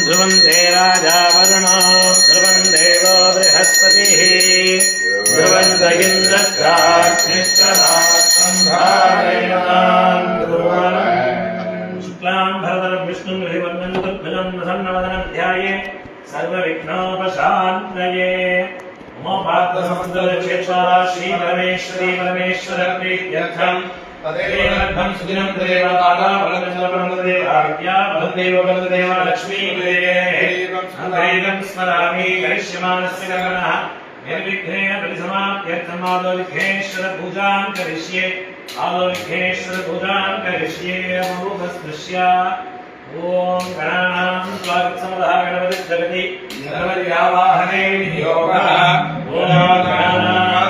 ध्रुवन्ते राजा वरुणो ध्रुवं देवो बृहस्पतिः ध्रुवन्त इन्द्रश्चाग्निश्चरात्सन्धारयतां ध्रुवम् शुक्लां भरतरं विष्णुं हरिवर्णं तद्भुजं प्रसन्नवदनं ध्याये सर्वविघ्नोपशान्तये उमापात्रसमुद्रक्षेत्रा श्री परमेश्वरी परमेश्वर प्रीत्यर्थं तदेवं सुदिनं देवतागा बलचन्द्रपरमदेवाज्ञा बलदेव बलदेव लक्ष्मी देवं स्मरामि करिष्यमाणस्य गणः निर्विघ्नेन परिसमाप्त्यर्थम् आदौ विघ्नेश्वर पूजां करिष्ये आदौ विघ्नेश्वर पूजां करिष्ये अमरूपस्पृश्य ओम गणानां स्वागतसमदः गणपति जगति गणपति आवाहने योगः ओम गणानां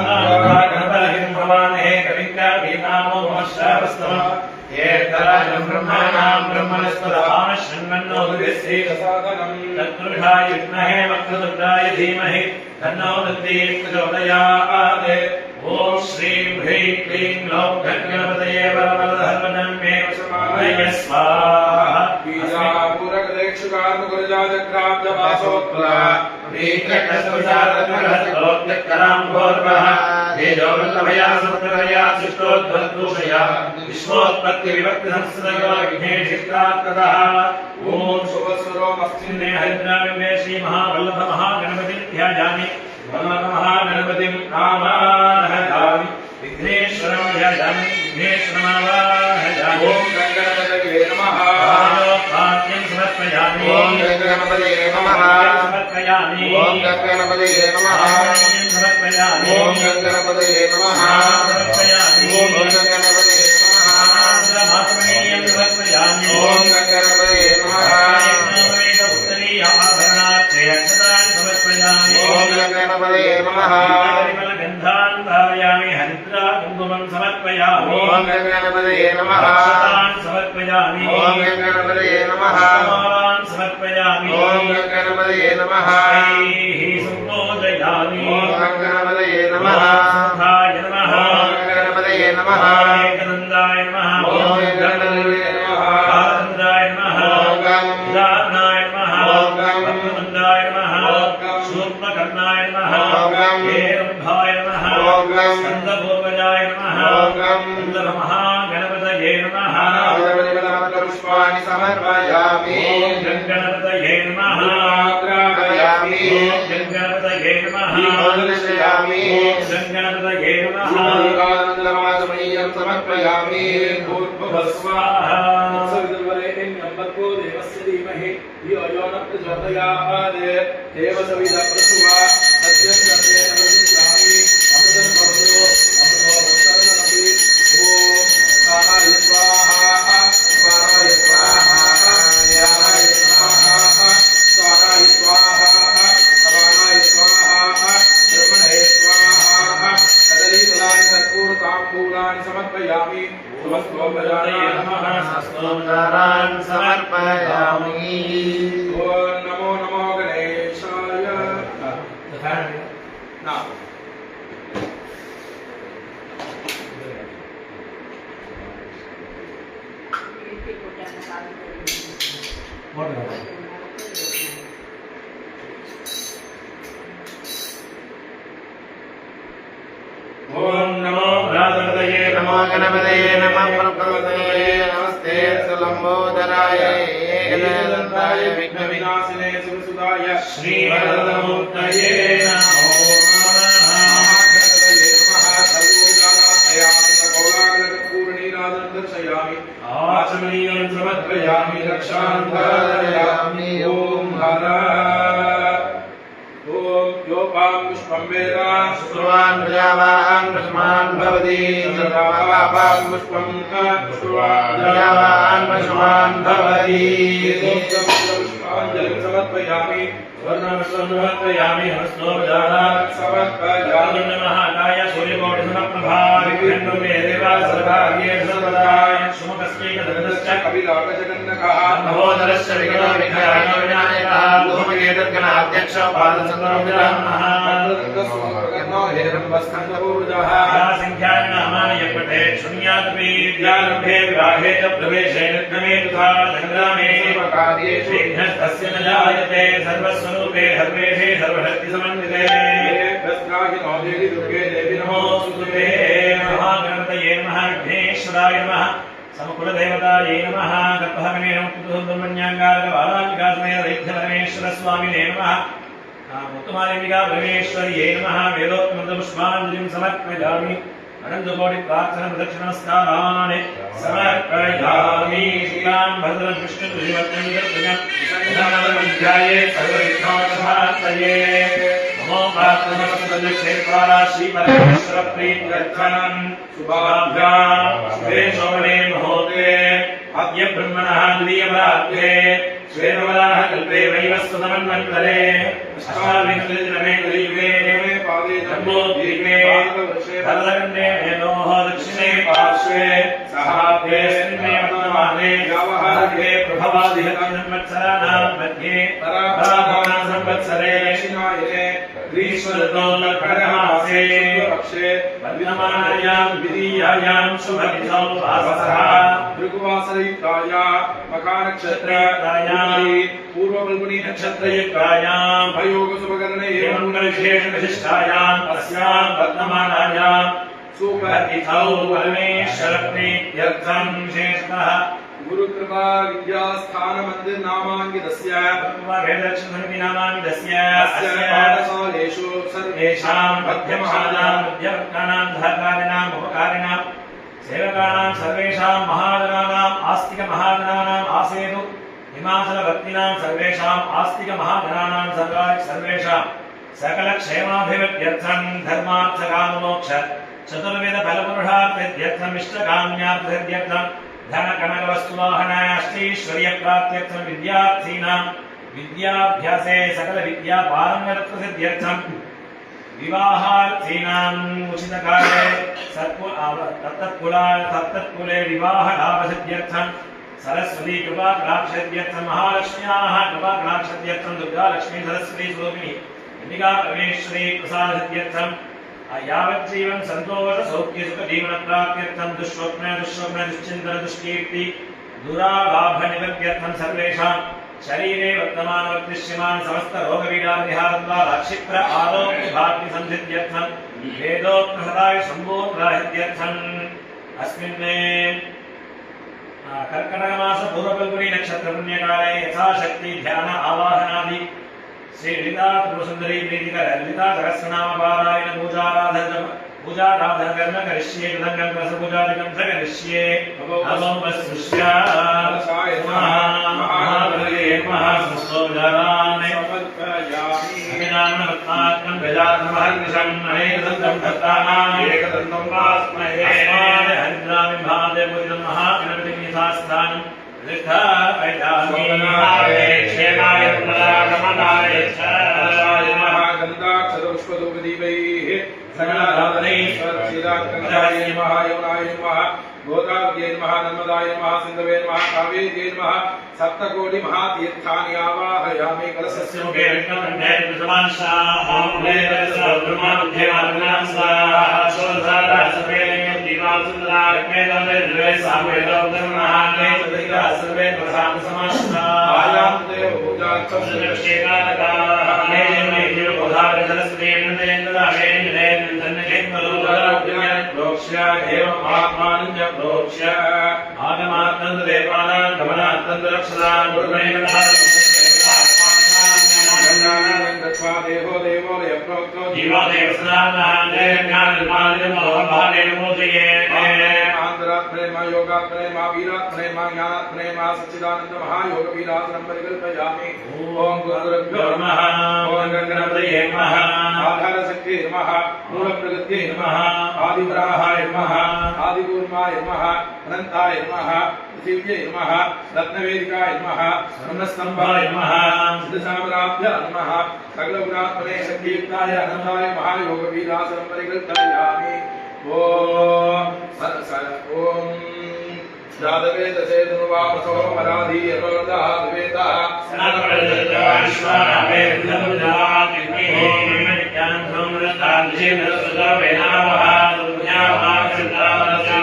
गणपतिं भवामहे कविं कवीनामो नमश्शास्तमः येतराजं ब्रह्मणां ब्रह्मणस्पदाः शृण्वन्नो दिव्यश्रीरसादनं तत्पुरुषाय विद्महे वक्रतुण्डाय धीमहि तन्नो दन्ती प्रचोदयात् ओम श्रीं ह्रीं क्लीं ग्लौं गणपतये वरवरधर्मणं मे वशमानय स्वाहा बीजापुरगदेक्षुकानुगुरजाजक्राब्जवासोत्तरा नीत्रकस्तुजातकरस्तोत्यकराम्भोर्वः तेजोवल्लभया सुप्रभया शिष्टोद्भद्दूषया विश्वोत्पत्तिविभक्तिसंस्कृतयो विघ्नेशित्रात्ततः ॐ शुभस्वरोमस्मिन्ने हरिद्राविन्दे श्रीमहावल्लभमहागणपतिं ध्यायामि वल्लभमहागणपतिं आवाहयामि विघ्नेश्वरं ध्यायामि विघ्नेश्वरमावाहयामि ॐ गणपतये नमः पाद्यं समर्पयामि ॐ गणपतये नमः समर्पयामि ॐ गणपतये नमः समर्पयामि ॐ गणपतये नमः समर्पयामि ॐ गणपतये नमः महात्मनीयं समर्पयामि ॐ गणपतये नमः उत्तरीय आभरणार्थे अक्षतान् समर्पयामि ॐ गणपतये नमः परिमलगन्धान् धारयामि हरिद्रा कुङ्कुमं समर्पयामि ॐ गणपतये नमः अक्षतान् समर्पयामि ॐ गणपतये नमः पुष्पमालान् समर्पयामि ॐ गणपतये नमः सम्बोधयामि ॐ गणपतये नमः सुखाय नमः ॐ गणपतये नमः एकदन्दाय नमः ॐ गणपतये नमः आनन्दाय नमः उदारणाय नमः वक्रतुण्डाय नमः शूर्पकर्णाय नमः हेरम्भाय नमः स्कन्दपूर्वजाय नमः महागणपतये नमः पुष्पाणि समर्पयामि ॐ गणपतये नमः आग्रापयामि ॐ गणपतये नमः दर्शयामि ॐ गणपतये नमः आनन्दमागमनीयं समर्पयामि भूर्भुवस्वाहा तत्सवितुर्वरेण्यं देवस्य धीमहि धियो यो न प्रचोदयात् देवसविता प्रसुवा सत्यं सत्येन वदिष्यामि अमृतं भवतु अमृतो भवतु ॐ कालाय स्वाहा स्वाहाय स्वाहा ज्ञानाय स्वाहा स्वाहाय स्वाहा समानाय स्वाहा ब्रह्मणे स्वाहा कदलीफलानि कर्पूरताम्बूलानि समर्पयामि समस्तोपचाराय नमः समस्तोपचारान् समर्पयामि ॐ नमो नमो गणेशाय ना ओम नमो गणपतये नमो गणपतये नमः प्रभवतये नमस्ते लंबोदराय एकदन्ताय विघ्नविनाशिने सुरसुदाय श्रीवरदमूर्तये नमो महागणपतये नमः सर्वोजानामयामि सकौलाग्रपूर्णीनादं दर्शयामि आचमनीयं समर्पयामि रक्षान्धरयामि ओम हर योपां पुष्पं वेदा शुक्रवान् प्रजावान् पशुमान् भवति चन्द्रवापां पुष्पं शुक्रवान् प्रजावान् पशुमान् भवति पुष्पाञ्जलिं समर्पयामि स्वर्णं समर्पयामि हस्तोपचारान् समर्पयामि नमः गाय सूर्यकोटिसमप्रभा विघ्नं मे देवा सर्वार्ये सर्वदा शुभकस्मैकदगतश्च कपिलाकजगन्नकः नवोदरश्च विघ्नो विघ्नाय विनायकः धूमकेतुर्गणाध्यक्ष पादचन्द्रविरामः हेरम्बस्कन्दपूर्वजः संख्यानि नामानि पठे शून्यादपि विद्यारम्भे विवाहे च प्रवेशे निर्गमे तथा संग्रामे सर्वकार्येषु विघ्नस्तस्य न जायते सर्वस्वरूपे सर्वेषे सर्वशक्तिसमन्विते भस्त्राहिनो देवी दुर्गे देवी नमोऽस्तुते महागणपतये नमः विघ्नेश्वराय नमः समकुलदेवतायै नमः गर्भहविने नमः पुरुषोत्तमन्याङ्गारकबालाविकासमेव वैद्यपरमेश्वरस्वामिने नमः मुक्तमालिका परमेश्वर्यै नमः वेदोक्तमन्त्रपुष्पाञ्जलिं समर्पयामि अनन्तकोटिप्रार्थनाप्रदक्षिणमस्कारान् समर्पयामि श्रीराम भद्रं विष्णुं श्रीवत्सं ध्याये सर्वविघ्नोपशान्तये नमो पार्थनमस्तक्षेत्राला श्रीपरमेश्वरप्रीत्यर्थं शुभाभ्यां शुभे शोभने मुहूर्ते अद्य ब्रह्मणः द्वितीयप्राप्ते श्वेतवराह कल्पे वैवस्वतमन्वन्तरे अष्टाविंशतितमे कलियुगे पादे जम्बोद्वीपे भरतखण्डे मेनोः दक्षिणे पार्श्वे सहाभ्ये स्मिन्ने वर्तमाने व्यावहारिके प्रभवादिहतसंवत्सराणां मध्ये पराभवनां संवत्सरे दक्षिणायने ग्रीष्मऋतोत्तरमासे पक्षे वर्धमानायां द्वितीयायां शुभतिथौ वासरः भृगुवासरयुक्तायां मखानक्षत्रायां पूर्वफल्गुनी नक्षत्रयुक्तायां भयोग शुभकरणे मंगलविशेषविशिष्टायाम् अस्यां वर्तमानायां शुभतिथौ परमेश्वरप्रीत्यर्थं विशेषतः गुरुकृपा विद्यास्थान मंदिर नामांकितस्य वेदलक्ष्मी नामांकितस्य अस्य पाठशालेषु सर्वेषां मध्यमहानां मध्यवर्गाणां धर्मादिनाम् उपकारिणां सेवकानां सर्वेषां महाजनानाम् आस्तिक महाजनानाम् आसेतु हिमाचलभक्तीनां सर्वेषाम् आस्तिक महाजनानां सर्वेषां सकलक्षेमाभिवृद्ध्यर्थं धर्मार्थकाममोक्ष चतुर्वेद फलपुरुषार्थसिद्ध्यर्थं इष्टकाम्यार्थसिद्ध्यर्थं धनकनकवस्तुवाहनाष्टैश्वर्यप्राप्त्यर्थं विद्यार्थीनां विद्याभ्यासे सकलविद्यापारङ्गतसिद्ध्यर्थं विवाहार्थीनाम् उचितकाले तत्तत्कुले विवाहलाभसिद्ध्यर्थं सरस्वती कृपाकटाक्षसिद्ध्यर्थं महालक्ष्म्याः कृपाकटाक्षसिद्ध्यर्थं दुर्गालक्ष्मी सरस्वती स्वरूपिणी अंबिका परमेश्वरी प्रसादसिद्ध्यर्थं यावज्जीवन संतोष सौख्य सुख जीवन प्राप्त्यर्थं दुष्स्वप्न दुश्चिंतन दुष्कीर्ति दुरालाभ निवृत्त्यर्थं सर्वेषां शरीरे वर्तमान वर्तिष्यमान समस्त रोग पीडा परिहारद्वारा क्षिप्र आरोग्य भाग्य संसिद्ध्यर्थं वेदोक्त सदाय संपूर्णराहित्यर्थम् अस्मिन् कर्कटक मास पूर्वफल्गुनी नक्षत्र पुण्यकाले यथाशक्ति ध्यान आवाहनादि श्री ललिता त्रिपुरसुंदरी प्रीतिकर ललिता सहस्रनाम पारायण पूजाराधन कर्म करिष्ये कृतंगं रसपूजादिकं च करिष्ये नमो वस्तुष्या महाबलये महासंस्तोजारान् अभिनामवत्तात्मं गजानमहर्निशं अनेकदन्तं भक्तानाम् एकदन्तं वास्महे हरिद्रामि महादेव मुदितं महागणपतिं यथास्थानं लिखा पैदामि क्षेमाय पुनरागमनाय च महागन्धाक्षरपुष्पधूपदीपैः सकलाराधनैः श्रीरामचन्द्राय नमः यमुनाय नमः गोदावत्यै नमः नर्मदाय नमः सिन्धवे नमः कावेर्यै नमः सप्तकोटि महातीर्थानि आवाहयामि कलशस्य मुखे विष्णुकण्ठे विद्यमानः सच्चिदानंद महायोग वीरासनं परिकल्पयामि ओम गुरुभ्यो नमः ओम गणपतये नमः आधार शक्ति नमः मूल प्रकृति नमः आदिवराहाय नमः आदिकूर्माय नमः अनंताय नमः पृथिव्यै नमः रत्नवेदिकाय नमः ब्रह्मस्तंभाय नमः सिद्धसाम्राभ्य नमः सकलगुणात्मने शक्तियुक्ताय अनंताय महायोग वीरासनं परिकल्पयामि ओम जादवेद से दुर्वापसो मराधी यतोदः द्वेतः सनातनविश्वानामे विद्युदाकिनी ओम ज्ञानं ब्रह्मरतां जीवनसुधा वेनावः दुर्ज्ञावाचिन्तावनस्य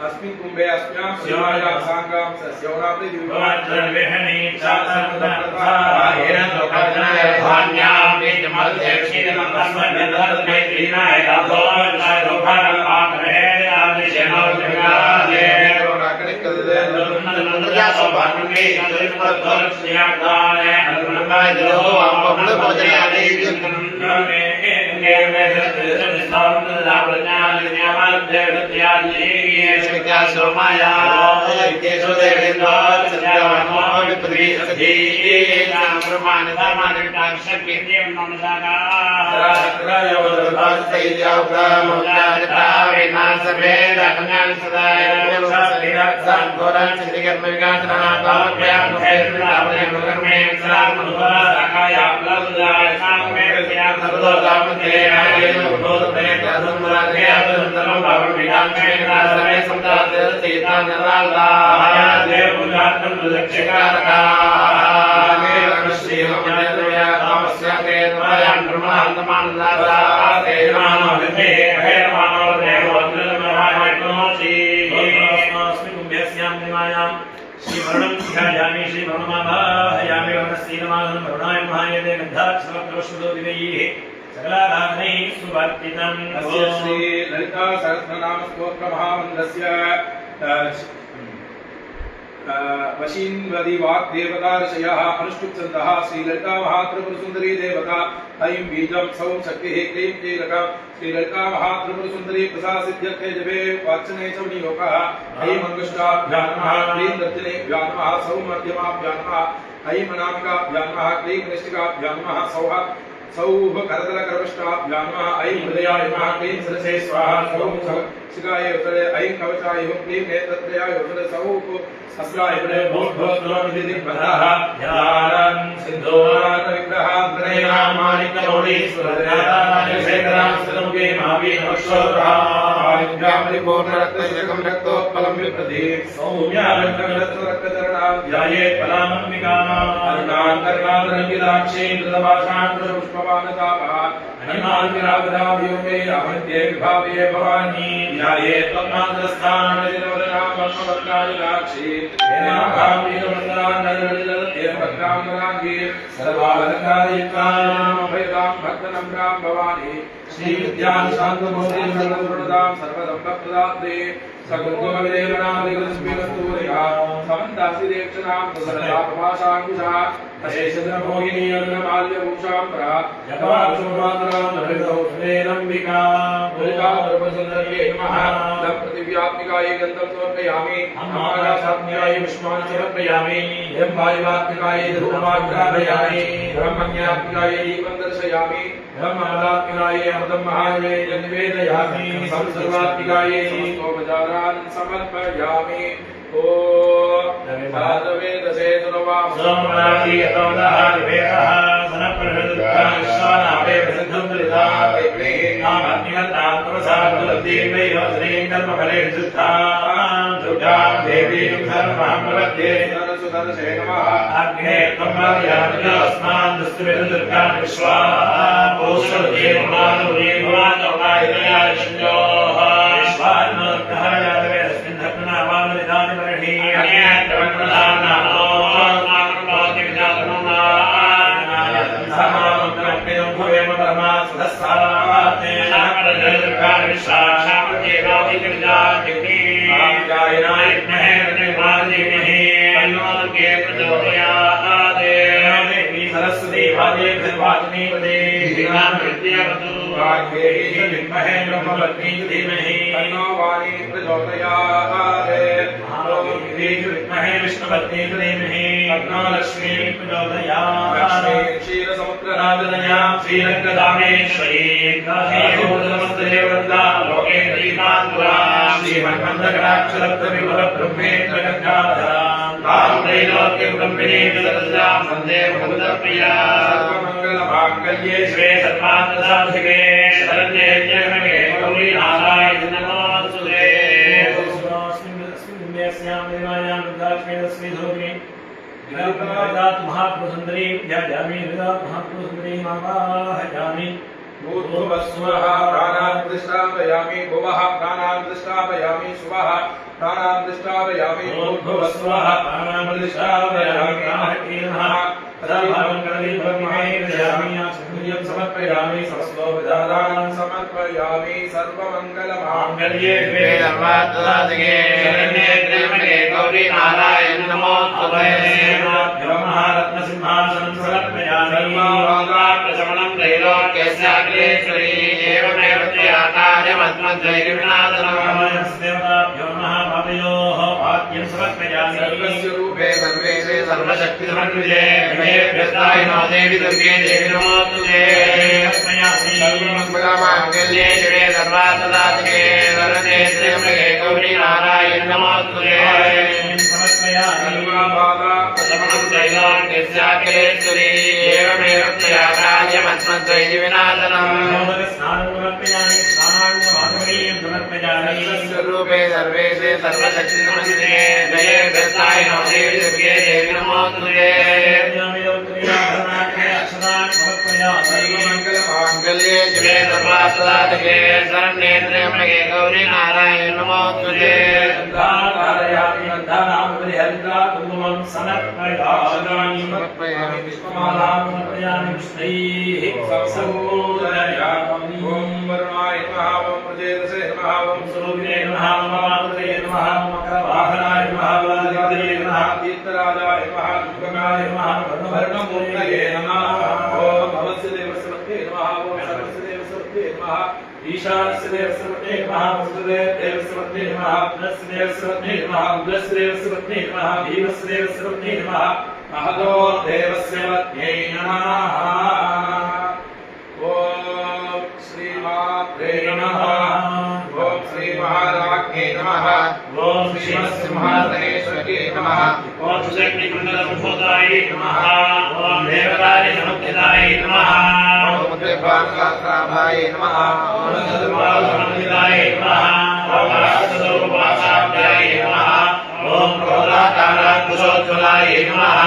अस्मिन् कुम्भे अस्म्यां शिवायां सांगां सस्यौनापि दिव्यवाचनविहनी चासंतप्तथा लोकाजनाय धान्यां वेदमलदेवशीलमस्मद्यदत्मे दीनाय दाभोवनाय लोकानां आग्रहेण आदिशेनोद्विगादे रोणाकनिकदे नन्दनन्दया सौभाग्ये नन्दनपदोर्स्यादाय अनुनकाय देहो आम्बहुल भोजनादि जन्मे श्री ललिता सहस्रनाम स्तोत्र महामंत्रस्य वशीन्वदी वाग्देवता ऋषयः अनुष्ठुप्छन्दः श्रीललिता महात्रिपुरसुन्दरी देवता ऐं बीजं सौं शक्तिः क्लीं कीलकं श्रीललिता महात्रिपुरसुन्दरी प्रसादसिद्ध्यर्थे जपे वाचने च विनियोगः ऐं अंगुष्ठाभ्यां नमः क्लीं दर्जनेभ्यां नमः सौं मध्यमाभ्यां नमः ऐं अनामिकाभ्यां नमः क्लीं कनिष्ठिकाभ्यां नमः सौः करतलकरपृष्ठाभ्यां नमः ऐं हृदयाय नमः क्लीं सरसे स्वाहा सौं शिखाय उत्तरे ऐं कवचाय हुं क्लीं नेत्रत्रयाय उत्तरे सौः अस्त्राय उत्तरे भूर्भुवस्वरनिधिर्बन्धः ध्यानं सिद्धोरात विग्रहाग्रयणामानिकमौलीश्वरनाथाय शेखरां सिद्धमुखे महावीरमक्षोराः परिपूर्णरक्तशकं रक्तोत्पलं विप्रति सौम्यालङ्कृतरक्तचरणां ध्यायेत् फलामन्विकानाम् अरुणान्तर्गान्तरङ्गिताक्षीं कृतभाषान्तरपुष्पपानतापः अनिमान्विरागदाभ्योमे रामन्त्ये विभावे भवानी ध्यायेत् त्वन्मात्रस्थाननिर्वदनां पद्मपत्रायुगाक्षी हेनाभावीरमन्दान्नरलिलतेर्भद्राङ्गराङ्गी सर्वालङ्कारयुक्तां अभयदां भक्तनम्रां भवानी श्रीविद्याशान्तमूर्तिं सर्वपूर्णदां सर्वसम्पत्प्रदात्रे सकुङ्कुमविदेवनादिगुरुस्मिरस्तूर्या समन्तासिदेक्षणां सुसरलापभाषाङ्कुशा अशेषधर्मोहिनी अग्रमाल्यभूषां परा यथाशोभातरां नभिदौष्णेरम्बिका मुलिकादर्पसुन्दर्ये नमः पृथिव्यात्मिकायै गन्धं समर्पयामि आकाशात्मिकायै पुष्पाणि समर्पयामि ब्रह्मादिवात्मिकायै धूपमाग्रापयामि ब्रह्मण्यात्मिकायै दीपं दर्शयामि ब्रह्मादात्मिकायै अमृतं महायै निवेदयामि सर्वात्मिकायै समस्तोपचारान् समर्पयामि ओ भाद्रवेदसे तुनवाम सोमनाथी यतोदः विवेकः सनप्रहृदुः विश्वानावे प्रसिद्धं दुरिताः नामग्निगतात्मसात्मलब्धिर्वैव श्रीं कर्मफले सिद्धां दुर्गां देवीं सर्वं प्रपद्ये सुदर्शे नमः अग्ने त्वमार्यामस्मान् दुष्टवेदुर्गां विश्वा पोषदेवमानुदेवानोगायतया शञ्जोः विश्वान्नोर्कहयादवेदस्मिन् धर्मनामानुविधानि वर्णि अज्ञातवन्मदानानो सरस्वती वाजे वाजनी पदे विष्णुपत्नी लक्ष्मी प्रचोदयात् क्षीरसमुद्रनादनयां श्रीरङ्गदामेश्वरी लोके श्रीमन्मन्दकटाक्षरब्धविमलब्रह्मेन्द्रगङ्गाधरां ब्रह्मणे विदर्शनां वन्दे भगवत्प्रिया सर्वमङ्गलमाङ्गल्ये शिवे सर्वार्थसाधिके शरण्ये त्र्यम्बके गौरी नारायणि नमोस्तुते अस्मिन् देवायां वृद्धाश्वेतस्मै धूमे विदात महापुरुषसुन्दरी ध्यायामि विदात महापुरुषसुन्दरी मावाहयामि भूर्भुवस्वः प्राणान् भुवः प्राणान् स्वः प्राणान् भूर्भुवस्वः प्राणान् समर्पयामि स्वस्वो विदादानं समर्पयामि सर्वमङ्गलमाङ्गल्ये सर्वार्थसाधिके शरण्ये त्र्यम्बके गौरी नारायणि नमोस्तुते महारत्नसिंहासनं समर्पयामि सर्वाङ्गाप्रशमनं त्रैलोक्यस्याग्रेश्वरी एवमेव त्र्याकार्यमस्मद्वैरिविनाशनं देवताभ्यो नमः पादयोः वाक्यं समर्पयामि सर्वस्य रूपे सर्वेशे सर्वशक्तिसमन्विते विभेभ्यस्तायिनो देवी दुर्गे देवी नमोस्तुते सर्वमङ्गलमाङ्गल्ये शिवे सर्वार्थसाधिके शरण्ये त्र्यम्बके गौरी नारायणि नमोस्तुते प्रशमनं त्रैलोक्यस्याग्रेश्वरी एवमेव त्र्याकार्यमस्मद्वैरिविनाशनं स्वरूपे सर्वेशे सर्वशक्तिसमन्विते विभेभ्यस्तायिनो देवी दुर्गे देवी नमोस्तुते सर्वमङ्गलमाङ्गल्ये शिवे सर्वार्थसाधिके शरण्ये त्र्यम्बके गौरी नारायणि नमोस्तुते समर्पयामि पुष्पमालां समर्पयामि पुष्पैः संपूजयामि ॐ वरुणाय नमः ॐ प्रजेतसे नमः ॐ स्वरूपिणे नमः ॐ मातृये नमः ॐ मकरवाहनाय नमः ॐ वादिपतये नमः तीर्थराजाय नमः दुर्गमाय नमः वर्णमूर्तये नमः ॐ भवस्य देवस्वते नमः ॐ सर्वस्य देवस्वते नमः ईशानस्य देवस्वते नमः वसुदेव देवस्वते नमः अग्नस्य देवस्वते नमः उग्रस्य देवस्वते नमः भीमस्य देवस्वते नमः महतो देवस्य वत्यै नमः ॐ श्रीमात्रे नमः ॐ श्रीमहाराज्ञे नमः ॐ श्रीमत्सिंहासनेश्वर्यै नमः ॐ सुशक्तिमण्डलसम्भूताय नमः ॐ देवताय नमः ॐ मुद्रिभासाय नमः ॐ चतुर्बाहुसमन्विताय नमः ॐ अष्टस्वरूपवासाभ्याय नमः ॐ क्रोधाकाराङ्कुशोज्ज्वलाय नमः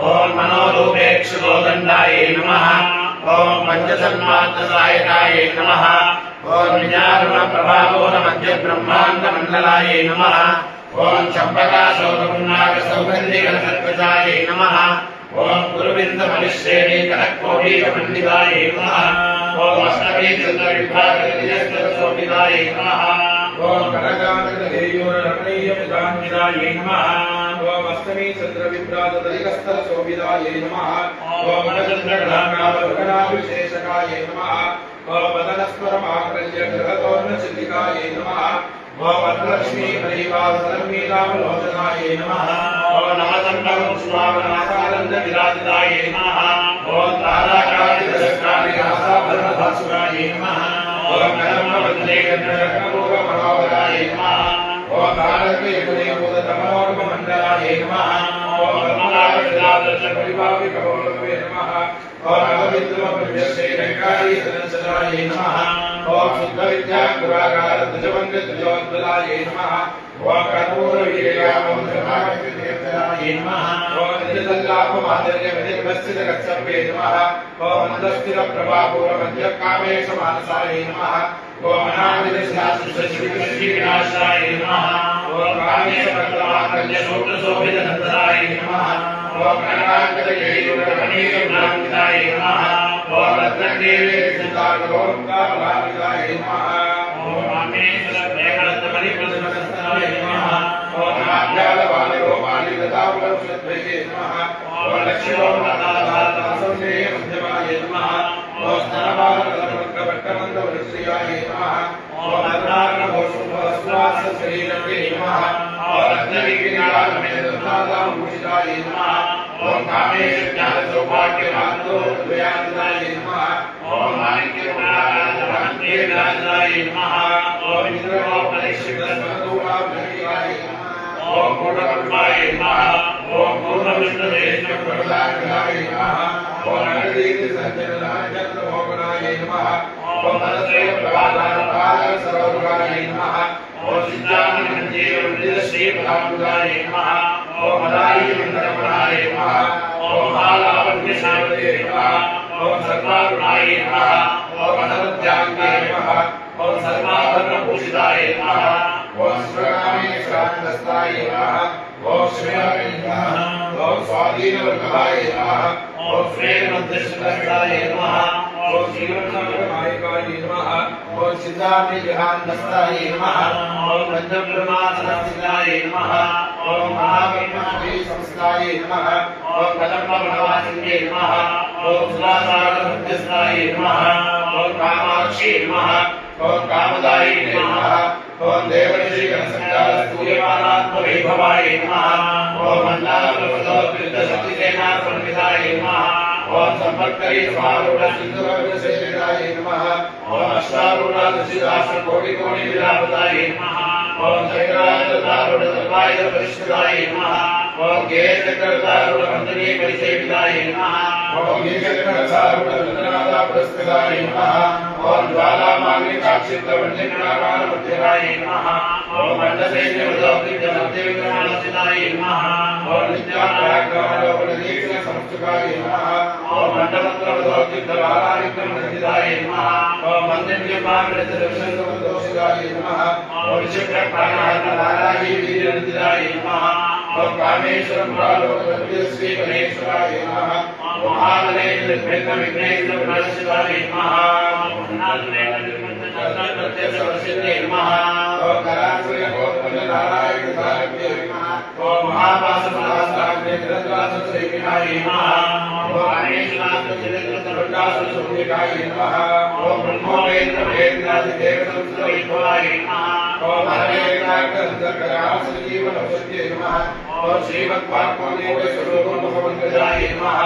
ॐ मनोरूपेक्षुकोदण्डाय नमः ॐ पञ्चसन्मात्रसायकाय नमः ॐ विजारुणप्रभावोनमध्यब्रह्माण्डमण्डलाय नमः ॐ चम्पकाशोकपुण्णाकसौगन्धिकनसर्पजाय नमः ॐ गुरुविन्दमनिश्रेणीकनकोटीकपण्डिताय नमः ॐ अष्टमीचन्द्रविभागशोभिताय नमः ॐ कनकान्तकदेयोरमणीयमुदान्विताय नमः ॐ अष्टमी चन्द्रविभ्राजदलिकस्थलशोभिताय नमः ॐ मनचन्द्रगणानामविशेषकाय नमः ॐ वदनस्वरमाकर्ण्य गृहतोर्णचिल्लिकाय नमः ॐ वरलक्ष्मी परिवारधर्मीलामलोचनाय नमः ॐ नवसम्भवस्वामनाथानन्दविराजिताय नमः ॐ ताराकारिदशकारिकासाभरणभासुराय नमः ॐ कर्मवदने गन्धर्वमनोहराय नमः ॐ तारकयुगदेवोदतमोर्ममण्डलाय नमः ॐ कमलाविदादशपरिभाविकवोलवे नमः ॐ नवविद्रुमपुण्यश्रीरङ्गारीसदंसदाय नमः ॐ शुद्धविद्यापुराकारध्वजवङ्गध्वजोज्ज्वलाय नमः ॐ कर्पूरवीर्यामोधर्माय नमः ॐ निजदल्लाभमाधुर्यविधिर्भस्सितकच्छपे नमः ॐ मन्दस्थिरप्रभापूरमध्यकामेशमानसाय नमः ॐ अनाविदशाश्वतश्रीविनाशाय नमः ॐ कामेशमङ्गलमाकल्यशोत्रशोभितनन्दनाय नमः ॐ कनकाङ्कतकेयूरमणीयमुदान्विताय नमः ॐ रत्नदेवीर्चितागोङ्गाबलाविदाय नमः ॐ रामेश्वरप्रेमरत्नमणिप्रतिमनस्ताय नमः ॐ आज्ञालवालिरोमालिगदावलंशद्वये नमः ॐ लक्ष्मीरोमनाथासंदेय मध्यमाय नमः ॐ स्तनभारतमङ्गभट्टमन्दवृश्रियाय नमः ॐ अरुणार्णभोषुभस्वासशरीरवे नमः ॐ रत्नविकिरीटालमेन्द्रनादाभूषिताय नमः ॐ कामेशज्ञानसौभाग्यमानन्दोद्वयानन्दाय नमः ॐ माणिक्यमहाराजमहन्तेराजाय नमः ॐ इन्द्रलोकपरिश्रितसमदूराभ्ययाय नमः ॐ कोटकर्माय नमः ओम पूर्णविष्णुदेशप्रदाय नमः ओम नगरीति संजनाय चक्रभोगनाय नमः ओम मनसे प्रवादाय सर्वगाय नमः ओम सिद्धानंदे श्रीप्रदाय नमः ओम मदाई मंगलमनाय नमः ओम हालावन्यसावते नमः ओम सर्वारुणाय नमः ओम अनवद्यांगाय नमः ओम सर्वाभरणभूषिताय नमः ओम श्रवणाय शांतस्ताय नमः ओम श्रेयाय नमः ओम स्वाधीनवल्लभाय नमः ओम श्रेयमध्यस्थाय नमः ओम श्रीवत्सनायकाय नमः ओम सिद्धार्थविहानस्ताय नमः ओम पंचब्रह्मानस्ताय नमः ओम महाब्रह्मणे संस्थाय नमः ओम कदम्बवनवासिने नमः ओम सुरासारमध्यस्थाय नमः ओम कामाक्षी नमः ओम कामदायिने नमः ओम देवर्षि सूर्यपादात्मवैभवाय नमः ओम मन्दारप्रभृतशक्तिसेनासंविदाय नमः ओम संपत्करी समारूढसिन्धुवर्गसेविदाय नमः ओम अश्वारूढादशिदासकोटिकोटिविलापदाय नमः ओम चक्रायुधारूढसर्वायुधपरिष्कृताय नमः ओम केशकरदारूढवन्दने परिसेविताय नमः ओम नीचकरदारूढवन्दनादापुरस्कृताय नमः ओम ज्वालामालिकाक्षिप्तवन्यकराकारमध्यराय नमः ओम मण्डसैन्यवृतोक्तिजमध्यविक्रमाणसिताय नमः ओम नित्यापराक्रमलोकनदीक्षणसंस्तुकाय नमः ओम मण्डपत्रवृतोक्तिजबालाविक्रमणसिताय नमः ओम मन्दिरनिर्माणविरतदर्शनसमदोषिताय नमः ओम विचक्रप्राणहरणनारायणी वीरनिधिराय नमः ओम कामेश्वरपुरालोकनन्दश्रीगणेश्वराय नमः ओम महागणेशविघ्नविघ्नेश्वरप्रणशिताय नमः ओम नारायणनिर्मलप्रत्यक्षवर्षिते नमः ओम करासुरगोत्पन्ननारायणसारभ्ये नमः ओम महापाशमहासाग्निरत्नासुरसेविनाय नमः ओम गणेशनाथचिरत्रसर्वदासुरसुभ्यकाय नमः ओम ब्रह्मोपेन्द्रभेन्द्रादिदेवसंस्कृतवैभवाय नमः ओम हरेन्द्राक्षसंसर्गरामसंजीवनौषध्ये नमः ओम श्रीमद्वाक्मदेवस्वरूपमहामन्त्रजाय नमः